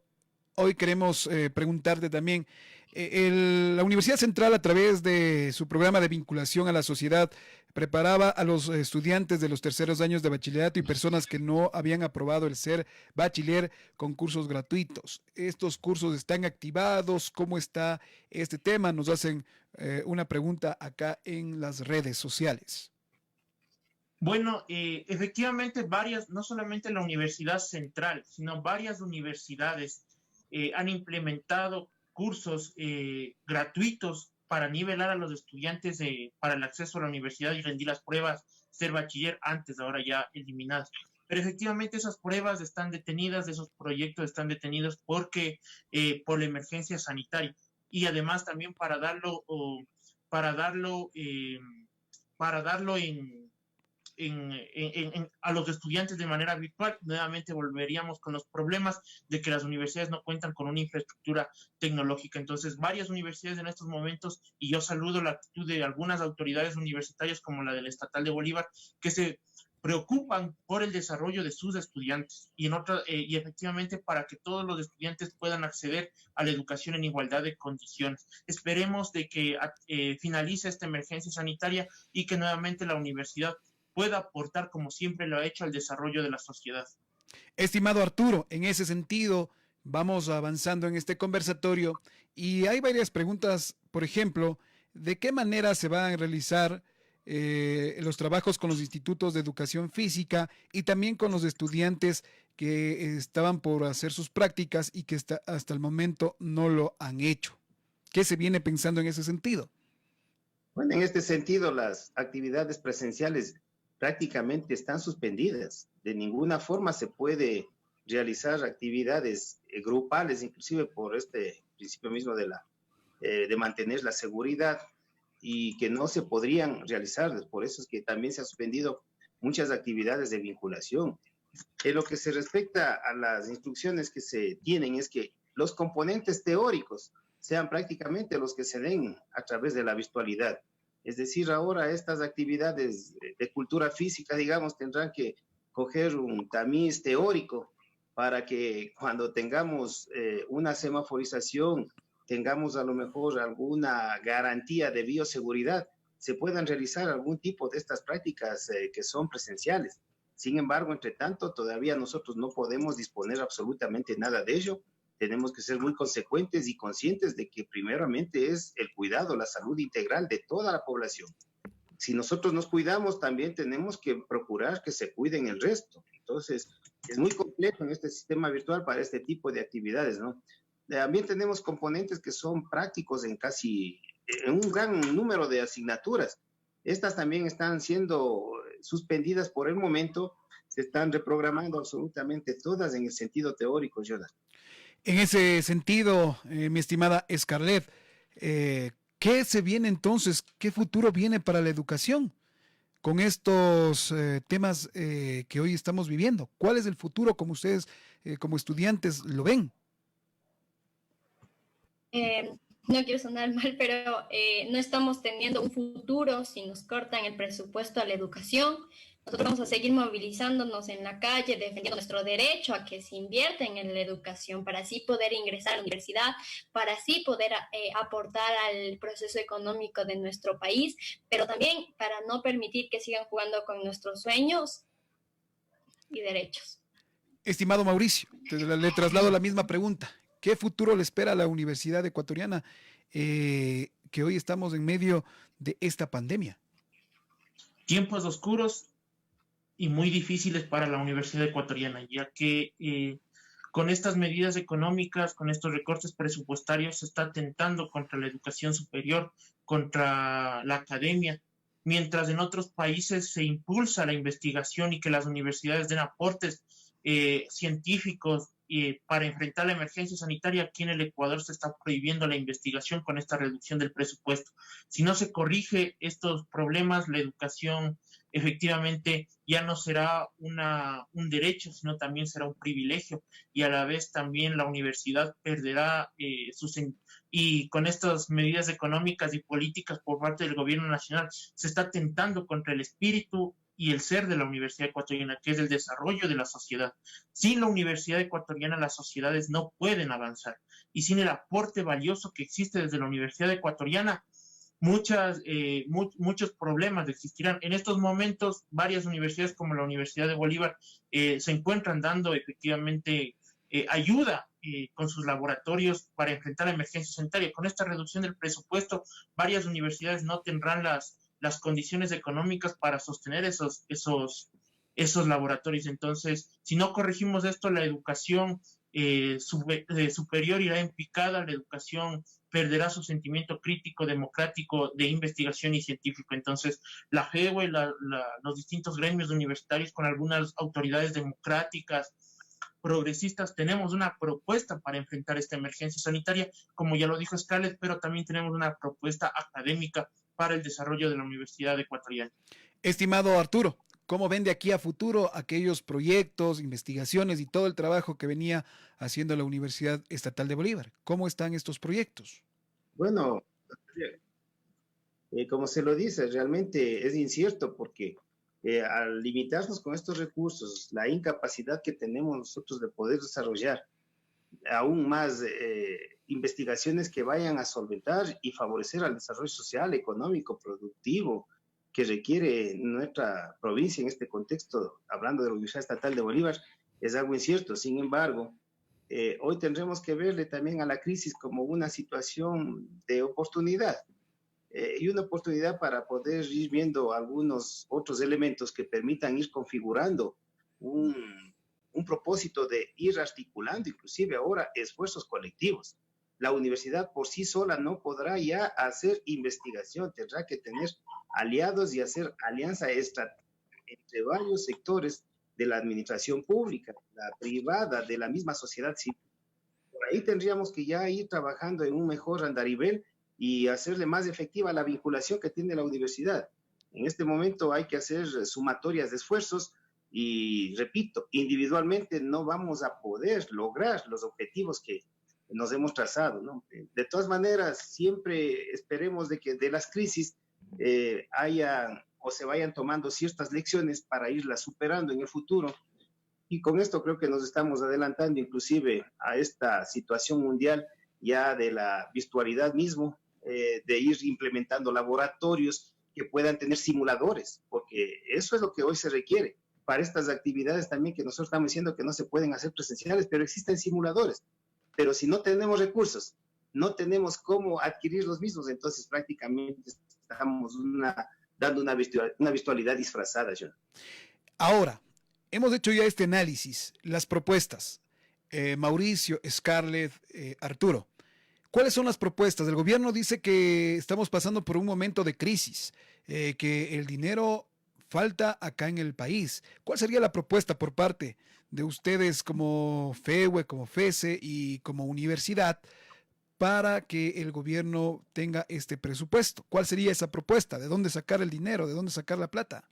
hoy queremos preguntarte también, la Universidad Central, a través de su programa de vinculación a la sociedad, preparaba a los estudiantes de los terceros años de bachillerato y personas que no habían aprobado el ser bachiller con cursos gratuitos. ¿Estos cursos están activados? ¿Cómo está este tema? Nos hacen una pregunta acá en las redes sociales. Bueno, efectivamente no solamente la Universidad Central, sino varias universidades han implementado cursos gratuitos para nivelar a los estudiantes para el acceso a la universidad y rendir las pruebas, ser bachiller antes, ahora ya eliminadas. Pero efectivamente esas pruebas están detenidas, esos proyectos están detenidos porque por la emergencia sanitaria, y además también para darlo a los estudiantes de manera virtual. Nuevamente volveríamos con los problemas de que las universidades no cuentan con una infraestructura tecnológica. Entonces, varias universidades en estos momentos, y yo saludo la actitud de algunas autoridades universitarias como la del Estatal de Bolívar, que se preocupan por el desarrollo de sus estudiantes y efectivamente para que todos los estudiantes puedan acceder a la educación en igualdad de condiciones. Esperemos de que finalice esta emergencia sanitaria y que nuevamente la universidad pueda aportar, como siempre lo ha hecho, al desarrollo de la sociedad. Estimado Arturo, en ese sentido, vamos avanzando en este conversatorio y hay varias preguntas. Por ejemplo, ¿de qué manera se van a realizar los trabajos con los institutos de educación física y también con los estudiantes que estaban por hacer sus prácticas y que hasta el momento no lo han hecho? ¿Qué se viene pensando en ese sentido? Bueno, en este sentido, las actividades presenciales prácticamente están suspendidas. De ninguna forma se puede realizar actividades grupales, inclusive por este principio mismo de mantener la seguridad, y que no se podrían realizar. Por eso es que también se han suspendido muchas actividades de vinculación. En lo que se respecta a las instrucciones que se tienen, es que los componentes teóricos sean prácticamente los que se den a través de la virtualidad. Es decir, ahora estas actividades de cultura física, digamos, tendrán que coger un tamiz teórico para que cuando tengamos una semaforización, tengamos a lo mejor alguna garantía de bioseguridad, se puedan realizar algún tipo de estas prácticas que son presenciales. Sin embargo, entre tanto, todavía nosotros no podemos disponer absolutamente nada de ello. Tenemos que ser muy consecuentes y conscientes de que primeramente es el cuidado, la salud integral de toda la población. Si nosotros nos cuidamos, también tenemos que procurar que se cuiden el resto. Entonces, es muy complejo en este sistema virtual para este tipo de actividades, ¿no? También tenemos componentes que son prácticos en un gran número de asignaturas. Estas también están siendo suspendidas por el momento, se están reprogramando absolutamente todas en el sentido teórico, Jonathan. En ese sentido, mi estimada Scarlett, ¿qué se viene entonces? ¿Qué futuro viene para la educación con estos temas que hoy estamos viviendo? ¿Cuál es el futuro como ustedes, como estudiantes, lo ven? No quiero sonar mal, pero no estamos teniendo un futuro si nos cortan el presupuesto a la educación. Nosotros vamos a seguir movilizándonos en la calle, defendiendo nuestro derecho a que se invierta en la educación, para así poder ingresar a la universidad, para así poder aportar al proceso económico de nuestro país, pero también para no permitir que sigan jugando con nuestros sueños y derechos. Estimado Mauricio, le traslado la misma pregunta. ¿Qué futuro le espera a la Universidad Ecuatoriana que hoy estamos en medio de esta pandemia? Tiempos oscuros y muy difíciles para la Universidad Ecuatoriana, ya que con estas medidas económicas, con estos recortes presupuestarios, se está atentando contra la educación superior, contra la academia, mientras en otros países se impulsa la investigación y que las universidades den aportes científicos para enfrentar la emergencia sanitaria. Aquí en el Ecuador se está prohibiendo la investigación con esta reducción del presupuesto. Si no se corrige estos problemas, la educación efectivamente ya no será un derecho, sino también será un privilegio, y a la vez también la universidad perderá y con estas medidas económicas y políticas por parte del gobierno nacional se está atentando contra el espíritu y el ser de la Universidad Ecuatoriana, que es el desarrollo de la sociedad. Sin la Universidad Ecuatoriana las sociedades no pueden avanzar, y sin el aporte valioso que existe desde la Universidad Ecuatoriana, muchos problemas existirán. En estos momentos, varias universidades como la Universidad de Bolívar se encuentran dando efectivamente ayuda con sus laboratorios para enfrentar la emergencia sanitaria. Con esta reducción del presupuesto, varias universidades no tendrán las condiciones económicas para sostener esos laboratorios. Entonces, si no corregimos esto, la educación superior irá en picada, la educación perderá su sentimiento crítico, democrático, de investigación y científico. Entonces, la JEWE, los distintos gremios universitarios, con algunas autoridades democráticas, progresistas, tenemos una propuesta para enfrentar esta emergencia sanitaria, como ya lo dijo Scarlett, pero también tenemos una propuesta académica para el desarrollo de la Universidad Ecuatoriana. Estimado Arturo, ¿cómo ven de aquí a futuro aquellos proyectos, investigaciones y todo el trabajo que venía haciendo la Universidad Estatal de Bolívar? ¿Cómo están estos proyectos? Bueno, como se lo dice, realmente es incierto, porque al limitarnos con estos recursos, la incapacidad que tenemos nosotros de poder desarrollar aún más investigaciones que vayan a solventar y favorecer al desarrollo social, económico, productivo que requiere nuestra provincia en este contexto, hablando de la Universidad Estatal de Bolívar, es algo incierto. Sin embargo, hoy tendremos que verle también a la crisis como una situación de oportunidad, y una oportunidad para poder ir viendo algunos otros elementos que permitan ir configurando un propósito de ir articulando inclusive ahora esfuerzos colectivos. La universidad por sí sola no podrá ya hacer investigación, tendrá que tener aliados y hacer alianza entre varios sectores de la administración pública, la privada, de la misma sociedad civil. Por ahí tendríamos que ya ir trabajando en un mejor andarivel y hacerle más efectiva la vinculación que tiene la universidad. En este momento hay que hacer sumatorias de esfuerzos y, repito, individualmente no vamos a poder lograr los objetivos que nos hemos trazado, ¿no? De todas maneras, siempre esperemos de que de las crisis haya o se vayan tomando ciertas lecciones para irlas superando en el futuro. Y con esto creo que nos estamos adelantando inclusive a esta situación mundial ya de la virtualidad mismo, de ir implementando laboratorios que puedan tener simuladores, porque eso es lo que hoy se requiere para estas actividades también que nosotros estamos diciendo que no se pueden hacer presenciales, pero existen simuladores. Pero si no tenemos recursos, no tenemos cómo adquirir los mismos, entonces prácticamente estamos dando una virtualidad disfrazada, John. Ahora, hemos hecho ya este análisis, las propuestas. Mauricio, Scarlett, Arturo, ¿cuáles son las propuestas? El gobierno dice que estamos pasando por un momento de crisis, que el dinero falta acá en el país. ¿Cuál sería la propuesta por parte de ustedes como FEWE, como FESE y como universidad para que el gobierno tenga este presupuesto? ¿Cuál sería esa propuesta? ¿De dónde sacar el dinero? ¿De dónde sacar la plata?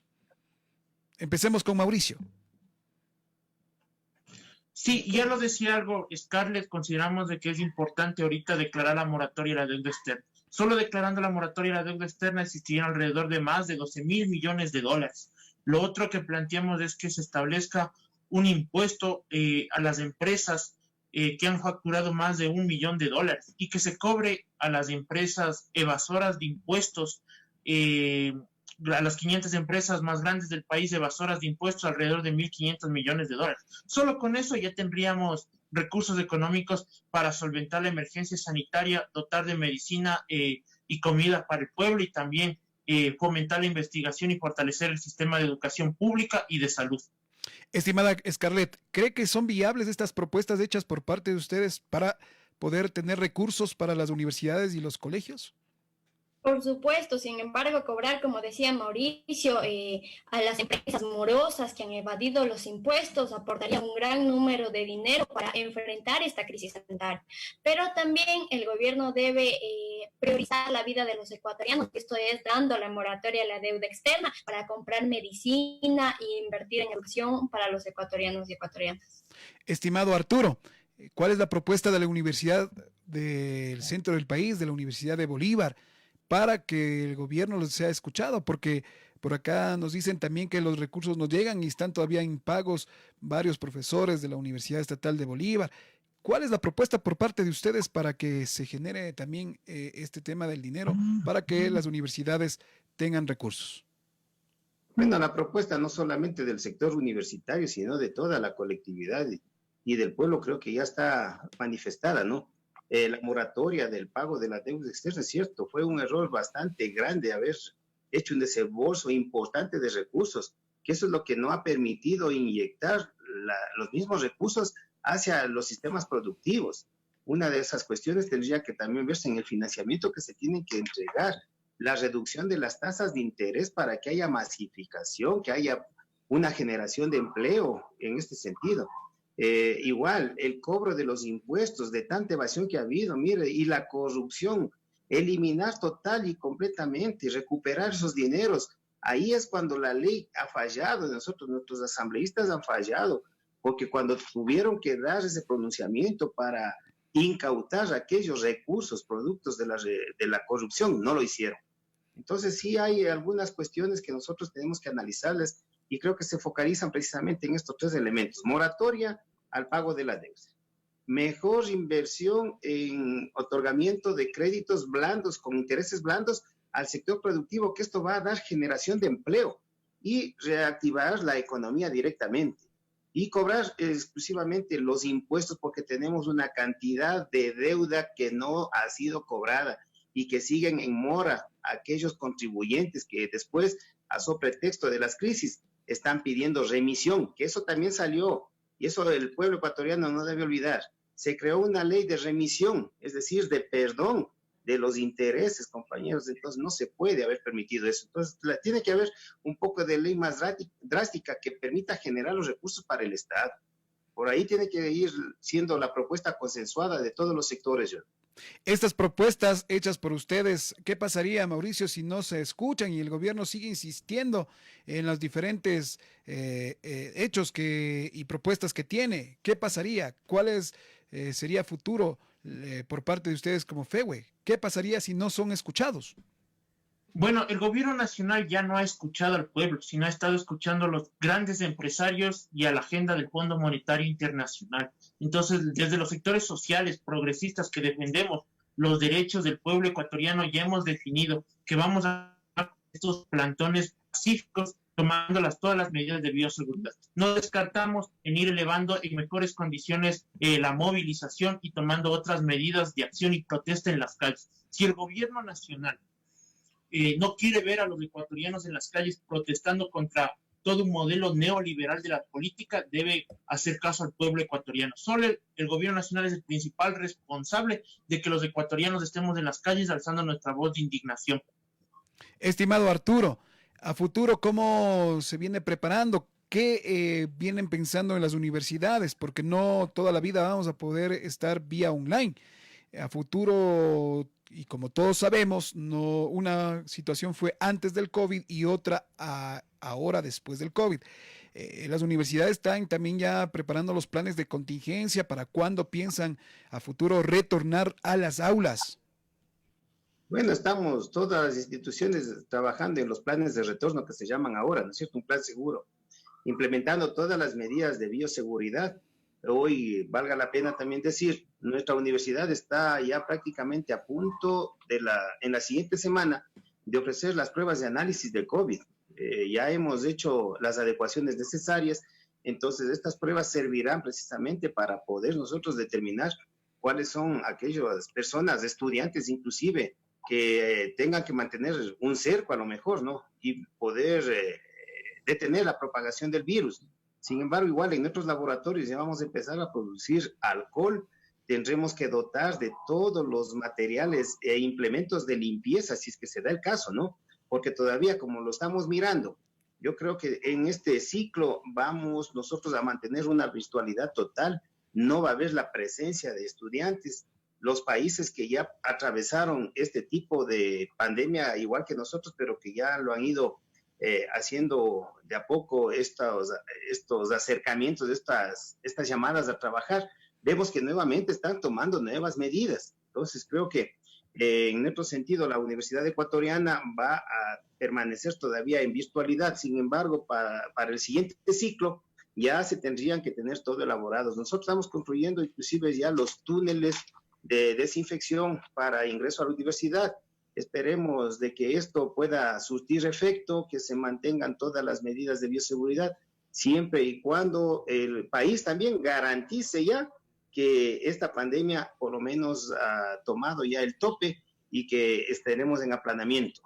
Empecemos con Mauricio. Sí, ya lo decía algo, Scarlett, consideramos de que es importante ahorita declarar la moratoria de la deuda externa. Solo declarando la moratoria de la deuda externa existirían alrededor de más de 12,000 millones de dólares. Lo otro que planteamos es que se establezca un impuesto a las empresas que han facturado más de $1 millón y que se cobre a las empresas evasoras de impuestos, a las 500 empresas más grandes del país evasoras de impuestos alrededor de $1.500 millones. Solo con eso ya tendríamos recursos económicos para solventar la emergencia sanitaria, dotar de medicina y comida para el pueblo y también fomentar la investigación y fortalecer el sistema de educación pública y de salud. Estimada Scarlett, ¿cree que son viables estas propuestas hechas por parte de ustedes para poder tener recursos para las universidades y los colegios? Por supuesto, sin embargo, cobrar, como decía Mauricio, a las empresas morosas que han evadido los impuestos aportaría un gran número de dinero para enfrentar esta crisis sanitaria. Pero también el gobierno debe priorizar la vida de los ecuatorianos, esto es dando la moratoria a la deuda externa para comprar medicina e invertir en educación para los ecuatorianos y ecuatorianas. Estimado Arturo, ¿cuál es la propuesta de la Universidad del Centro del país, de la Universidad de Bolívar, para que el gobierno los sea escuchado? Porque por acá nos dicen también que los recursos no llegan y están todavía impagos varios profesores de la Universidad Estatal de Bolívar. ¿Cuál es la propuesta por parte de ustedes para que se genere también este tema del dinero, para que las universidades tengan recursos? Bueno, la propuesta no solamente del sector universitario, sino de toda la colectividad y del pueblo creo que ya está manifestada, ¿no? La moratoria del pago de la deuda externa, es cierto, fue un error bastante grande haber hecho un desembolso importante de recursos, que eso es lo que no ha permitido inyectar los mismos recursos hacia los sistemas productivos. Una de esas cuestiones tendría que también verse en el financiamiento que se tiene que entregar, la reducción de las tasas de interés para que haya masificación, que haya una generación de empleo en este sentido. Igual, el cobro de los impuestos, de tanta evasión que ha habido, mire, y la corrupción, eliminar total y completamente, recuperar esos dineros. Ahí es cuando la ley ha fallado, nuestros asambleístas han fallado, porque cuando tuvieron que dar ese pronunciamiento para incautar aquellos recursos, productos de la corrupción, no lo hicieron. Entonces sí hay algunas cuestiones que nosotros tenemos que analizarles y creo que se focalizan precisamente en estos tres elementos: moratoria al pago de la deuda, mejor inversión en otorgamiento de créditos blandos con intereses blandos al sector productivo, que esto va a dar generación de empleo y reactivar la economía directamente, y cobrar exclusivamente los impuestos, porque tenemos una cantidad de deuda que no ha sido cobrada y que siguen en mora aquellos contribuyentes que después, a so pretexto de las crisis, están pidiendo remisión, que eso también salió, y eso el pueblo ecuatoriano no debe olvidar. Se creó una ley de remisión, es decir, de perdón de los intereses, compañeros. Entonces no se puede haber permitido eso. Entonces tiene que haber un poco de ley más drástica que permita generar los recursos para el Estado. Por ahí tiene que ir siendo la propuesta consensuada de todos los sectores, John. Estas propuestas hechas por ustedes, ¿qué pasaría, Mauricio, si no se escuchan y el gobierno sigue insistiendo en los diferentes hechos y propuestas que tiene? ¿Qué pasaría? ¿Cuál sería futuro por parte de ustedes como FEWE? ¿Qué pasaría si no son escuchados? Bueno, el gobierno nacional ya no ha escuchado al pueblo, sino ha estado escuchando a los grandes empresarios y a la agenda del Fondo Monetario Internacional. Entonces, desde los sectores sociales, progresistas que defendemos los derechos del pueblo ecuatoriano, ya hemos definido que vamos a estos plantones pacíficos tomando todas las medidas de bioseguridad. No descartamos en ir elevando en mejores condiciones la movilización y tomando otras medidas de acción y protesta en las calles. Si el gobierno nacional no quiere ver a los ecuatorianos en las calles protestando contra todo un modelo neoliberal de la política, debe hacer caso al pueblo ecuatoriano. Solo el gobierno nacional es el principal responsable de que los ecuatorianos estemos en las calles alzando nuestra voz de indignación. Estimado Arturo, a futuro, ¿cómo se viene preparando? ¿Qué vienen pensando en las universidades? Porque no toda la vida vamos a poder estar vía online. A futuro, y como todos sabemos, no, una situación fue antes del COVID y otra ahora después del COVID. Las universidades están también ya preparando los planes de contingencia para cuándo piensan a futuro retornar a las aulas. Bueno, estamos todas las instituciones trabajando en los planes de retorno que se llaman ahora, ¿no es cierto? Un plan seguro, implementando todas las medidas de bioseguridad. Hoy, valga la pena también decir, nuestra universidad está ya prácticamente a punto en la siguiente semana de ofrecer las pruebas de análisis de COVID. Ya hemos hecho las adecuaciones necesarias, entonces estas pruebas servirán precisamente para poder nosotros determinar cuáles son aquellas personas, estudiantes inclusive, que tengan que mantener un cerco a lo mejor, ¿no? Y poder detener la propagación del virus. Sin embargo, igual en nuestros laboratorios ya vamos a empezar a producir alcohol, tendremos que dotar de todos los materiales e implementos de limpieza, si es que se da el caso, ¿no? Porque todavía, como lo estamos mirando, yo creo que en este ciclo vamos nosotros a mantener una virtualidad total, no va a haber la presencia de estudiantes. Los países que ya atravesaron este tipo de pandemia, igual que nosotros, pero que ya lo han ido haciendo de a poco estos acercamientos, estas llamadas a trabajar, vemos que nuevamente están tomando nuevas medidas. Entonces creo que en nuestro sentido la Universidad Ecuatoriana va a permanecer todavía en virtualidad. Sin embargo, para el siguiente ciclo ya se tendrían que tener todo elaborados. Nosotros estamos construyendo inclusive ya los túneles de desinfección para ingreso a la universidad. Esperemos de que esto pueda surtir efecto, que se mantengan todas las medidas de bioseguridad, siempre y cuando el país también garantice ya que esta pandemia por lo menos ha tomado ya el tope y que estaremos en aplanamiento.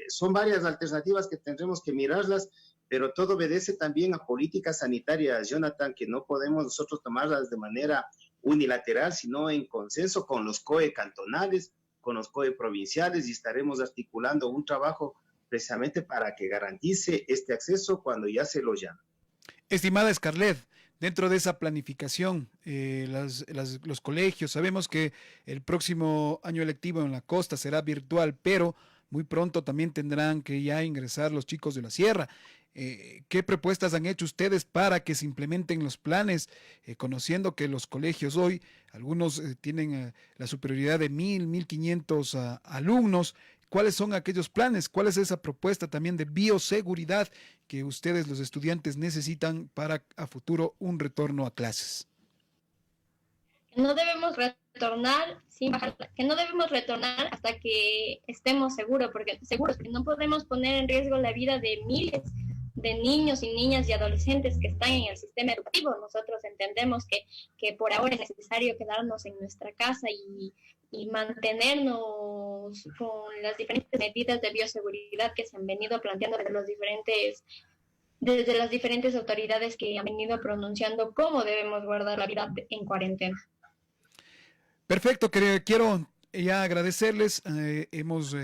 Son varias alternativas que tendremos que mirarlas, pero todo obedece también a políticas sanitarias, Jonathan, que no podemos nosotros tomarlas de manera unilateral, sino en consenso con los COE cantonales, con los COE provinciales, y estaremos articulando un trabajo precisamente para que garantice este acceso cuando ya se lo llame. Estimada Scarlett, dentro de esa planificación, los colegios, sabemos que el próximo año lectivo en la costa será virtual, pero muy pronto también tendrán que ya ingresar los chicos de la sierra. ¿Qué propuestas han hecho ustedes para que se implementen los planes, conociendo que los colegios hoy, algunos tienen la superioridad de 1,500 alumnos? ¿Cuáles son aquellos planes? ¿Cuál es esa propuesta también de bioseguridad que ustedes, los estudiantes, necesitan para a futuro un retorno a clases? No debemos retornar sin bajar, que no debemos retornar hasta que estemos seguros, porque no podemos poner en riesgo la vida de miles de niños y niñas y adolescentes que están en el sistema educativo. Nosotros entendemos que por ahora es necesario quedarnos en nuestra casa y mantenernos con las diferentes medidas de bioseguridad que se han venido planteando desde las diferentes autoridades que han venido pronunciando cómo debemos guardar la vida en cuarentena. Perfecto, quiero ya agradecerles, hemos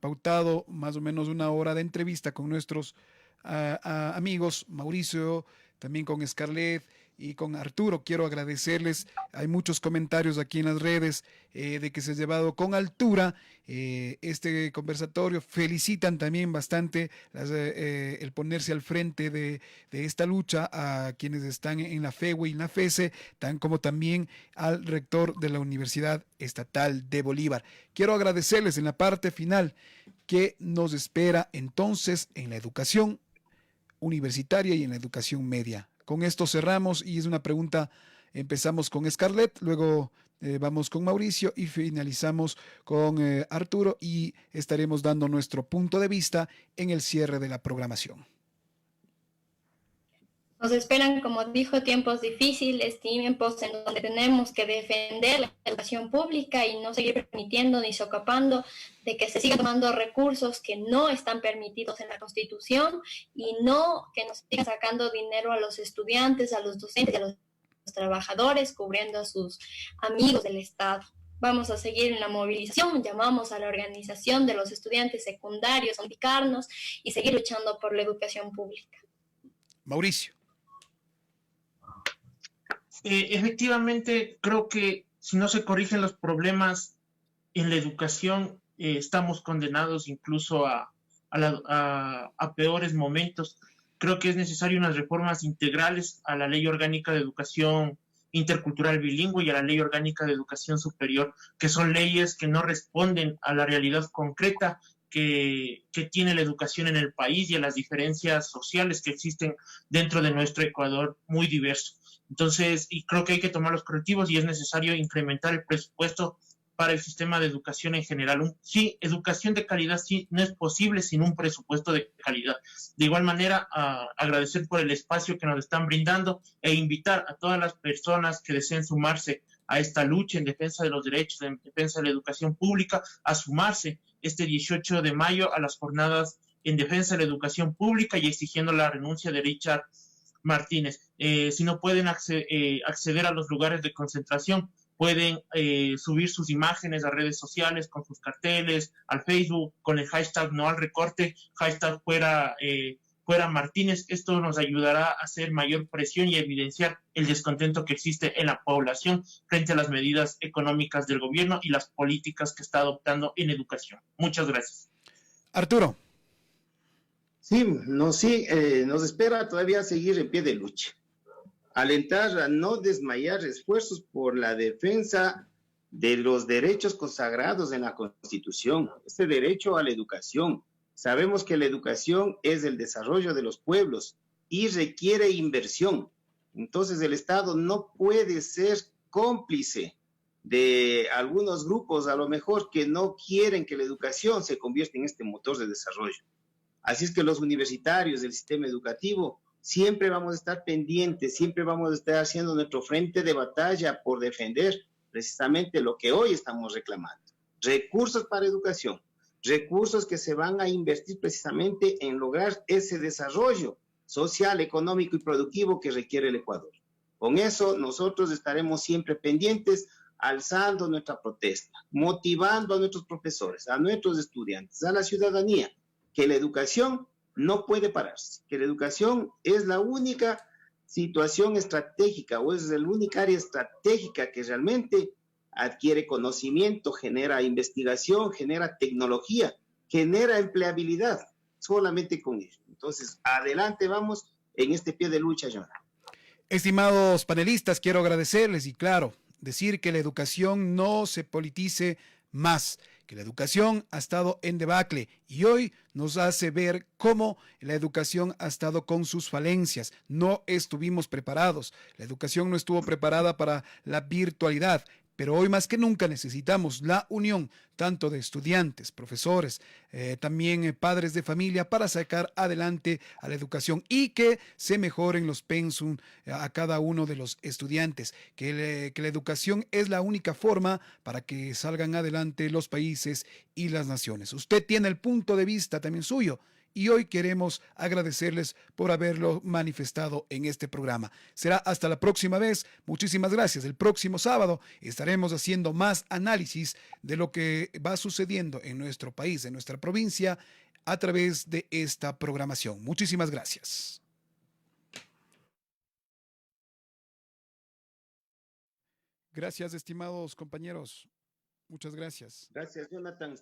pautado más o menos una hora de entrevista con nuestros amigos, Mauricio, también con Scarlett y con Arturo. Quiero agradecerles, hay muchos comentarios aquí en las redes de que se ha llevado con altura este conversatorio, felicitan también bastante el ponerse al frente de esta lucha a quienes están en la FEWE y en la FESE, tan como también al rector de la Universidad Estatal de Bolívar. Quiero agradecerles en la parte final que nos espera entonces en la educación universitaria y en la educación media. Con esto cerramos y es una pregunta, empezamos con Scarlett, luego vamos con Mauricio y finalizamos con Arturo y estaremos dando nuestro punto de vista en el cierre de la programación. Nos esperan, como dijo, tiempos difíciles, tiempos en donde tenemos que defender la educación pública y no seguir permitiendo ni socapando de que se sigan tomando recursos que no están permitidos en la Constitución y no que nos sigan sacando dinero a los estudiantes, a los docentes y a los trabajadores, cubriendo a sus amigos del Estado. Vamos a seguir en la movilización, llamamos a la organización de los estudiantes secundarios a unificarnos y seguir luchando por la educación pública. Mauricio. Efectivamente, creo que si no se corrigen los problemas en la educación, estamos condenados incluso a peores momentos. Creo que es necesario unas reformas integrales a la Ley Orgánica de Educación Intercultural Bilingüe y a la Ley Orgánica de Educación Superior, que son leyes que no responden a la realidad concreta que tiene la educación en el país y a las diferencias sociales que existen dentro de nuestro Ecuador muy diverso. Entonces, y creo que hay que tomar los correctivos y es necesario incrementar el presupuesto para el sistema de educación en general. Sí, educación de calidad sí no es posible sin un presupuesto de calidad. De igual manera, agradecer por el espacio que nos están brindando e invitar a todas las personas que deseen sumarse a esta lucha en defensa de los derechos, en defensa de la educación pública, a sumarse este 18 de mayo a las jornadas en defensa de la educación pública y exigiendo la renuncia de Richard Martínez. Si no pueden acceder a los lugares de concentración, pueden subir sus imágenes a redes sociales con sus carteles, al Facebook, con el hashtag no al recorte, hashtag fuera Martínez. Esto nos ayudará a hacer mayor presión y a evidenciar el descontento que existe en la población frente a las medidas económicas del gobierno y las políticas que está adoptando en educación. Muchas gracias. Arturo. Sí, nos espera todavía seguir en pie de lucha. Alentar a no desmayar esfuerzos por la defensa de los derechos consagrados en la Constitución, este derecho a la educación. Sabemos que la educación es el desarrollo de los pueblos y requiere inversión. Entonces el Estado no puede ser cómplice de algunos grupos, a lo mejor, que no quieren que la educación se convierta en este motor de desarrollo. Así es que los universitarios del sistema educativo siempre vamos a estar pendientes, siempre vamos a estar haciendo nuestro frente de batalla por defender precisamente lo que hoy estamos reclamando. Recursos para educación, recursos que se van a invertir precisamente en lograr ese desarrollo social, económico y productivo que requiere el Ecuador. Con eso nosotros estaremos siempre pendientes, alzando nuestra protesta, motivando a nuestros profesores, a nuestros estudiantes, a la ciudadanía, que la educación no puede pararse, que la educación es la única situación estratégica o es la única área estratégica que realmente adquiere conocimiento, genera investigación, genera tecnología, genera empleabilidad, solamente con ello. Entonces, adelante vamos en este pie de lucha, Jonah. Estimados panelistas, quiero agradecerles y claro, decir que la educación no se politice más, que la educación ha estado en debacle y hoy nos hace ver cómo la educación ha estado con sus falencias. No estuvimos preparados, la educación no estuvo preparada para la virtualidad, pero hoy más que nunca necesitamos la unión tanto de estudiantes, profesores, también padres de familia para sacar adelante a la educación y que se mejoren los pensum a cada uno de los estudiantes, que la educación es la única forma para que salgan adelante los países y las naciones. Usted tiene el punto de vista también suyo y hoy queremos agradecerles por haberlo manifestado en este programa. Será hasta la próxima vez. Muchísimas gracias. El próximo sábado estaremos haciendo más análisis de lo que va sucediendo en nuestro país, en nuestra provincia, a través de esta programación. Muchísimas gracias. Gracias, estimados compañeros. Muchas gracias. Gracias, Jonathan.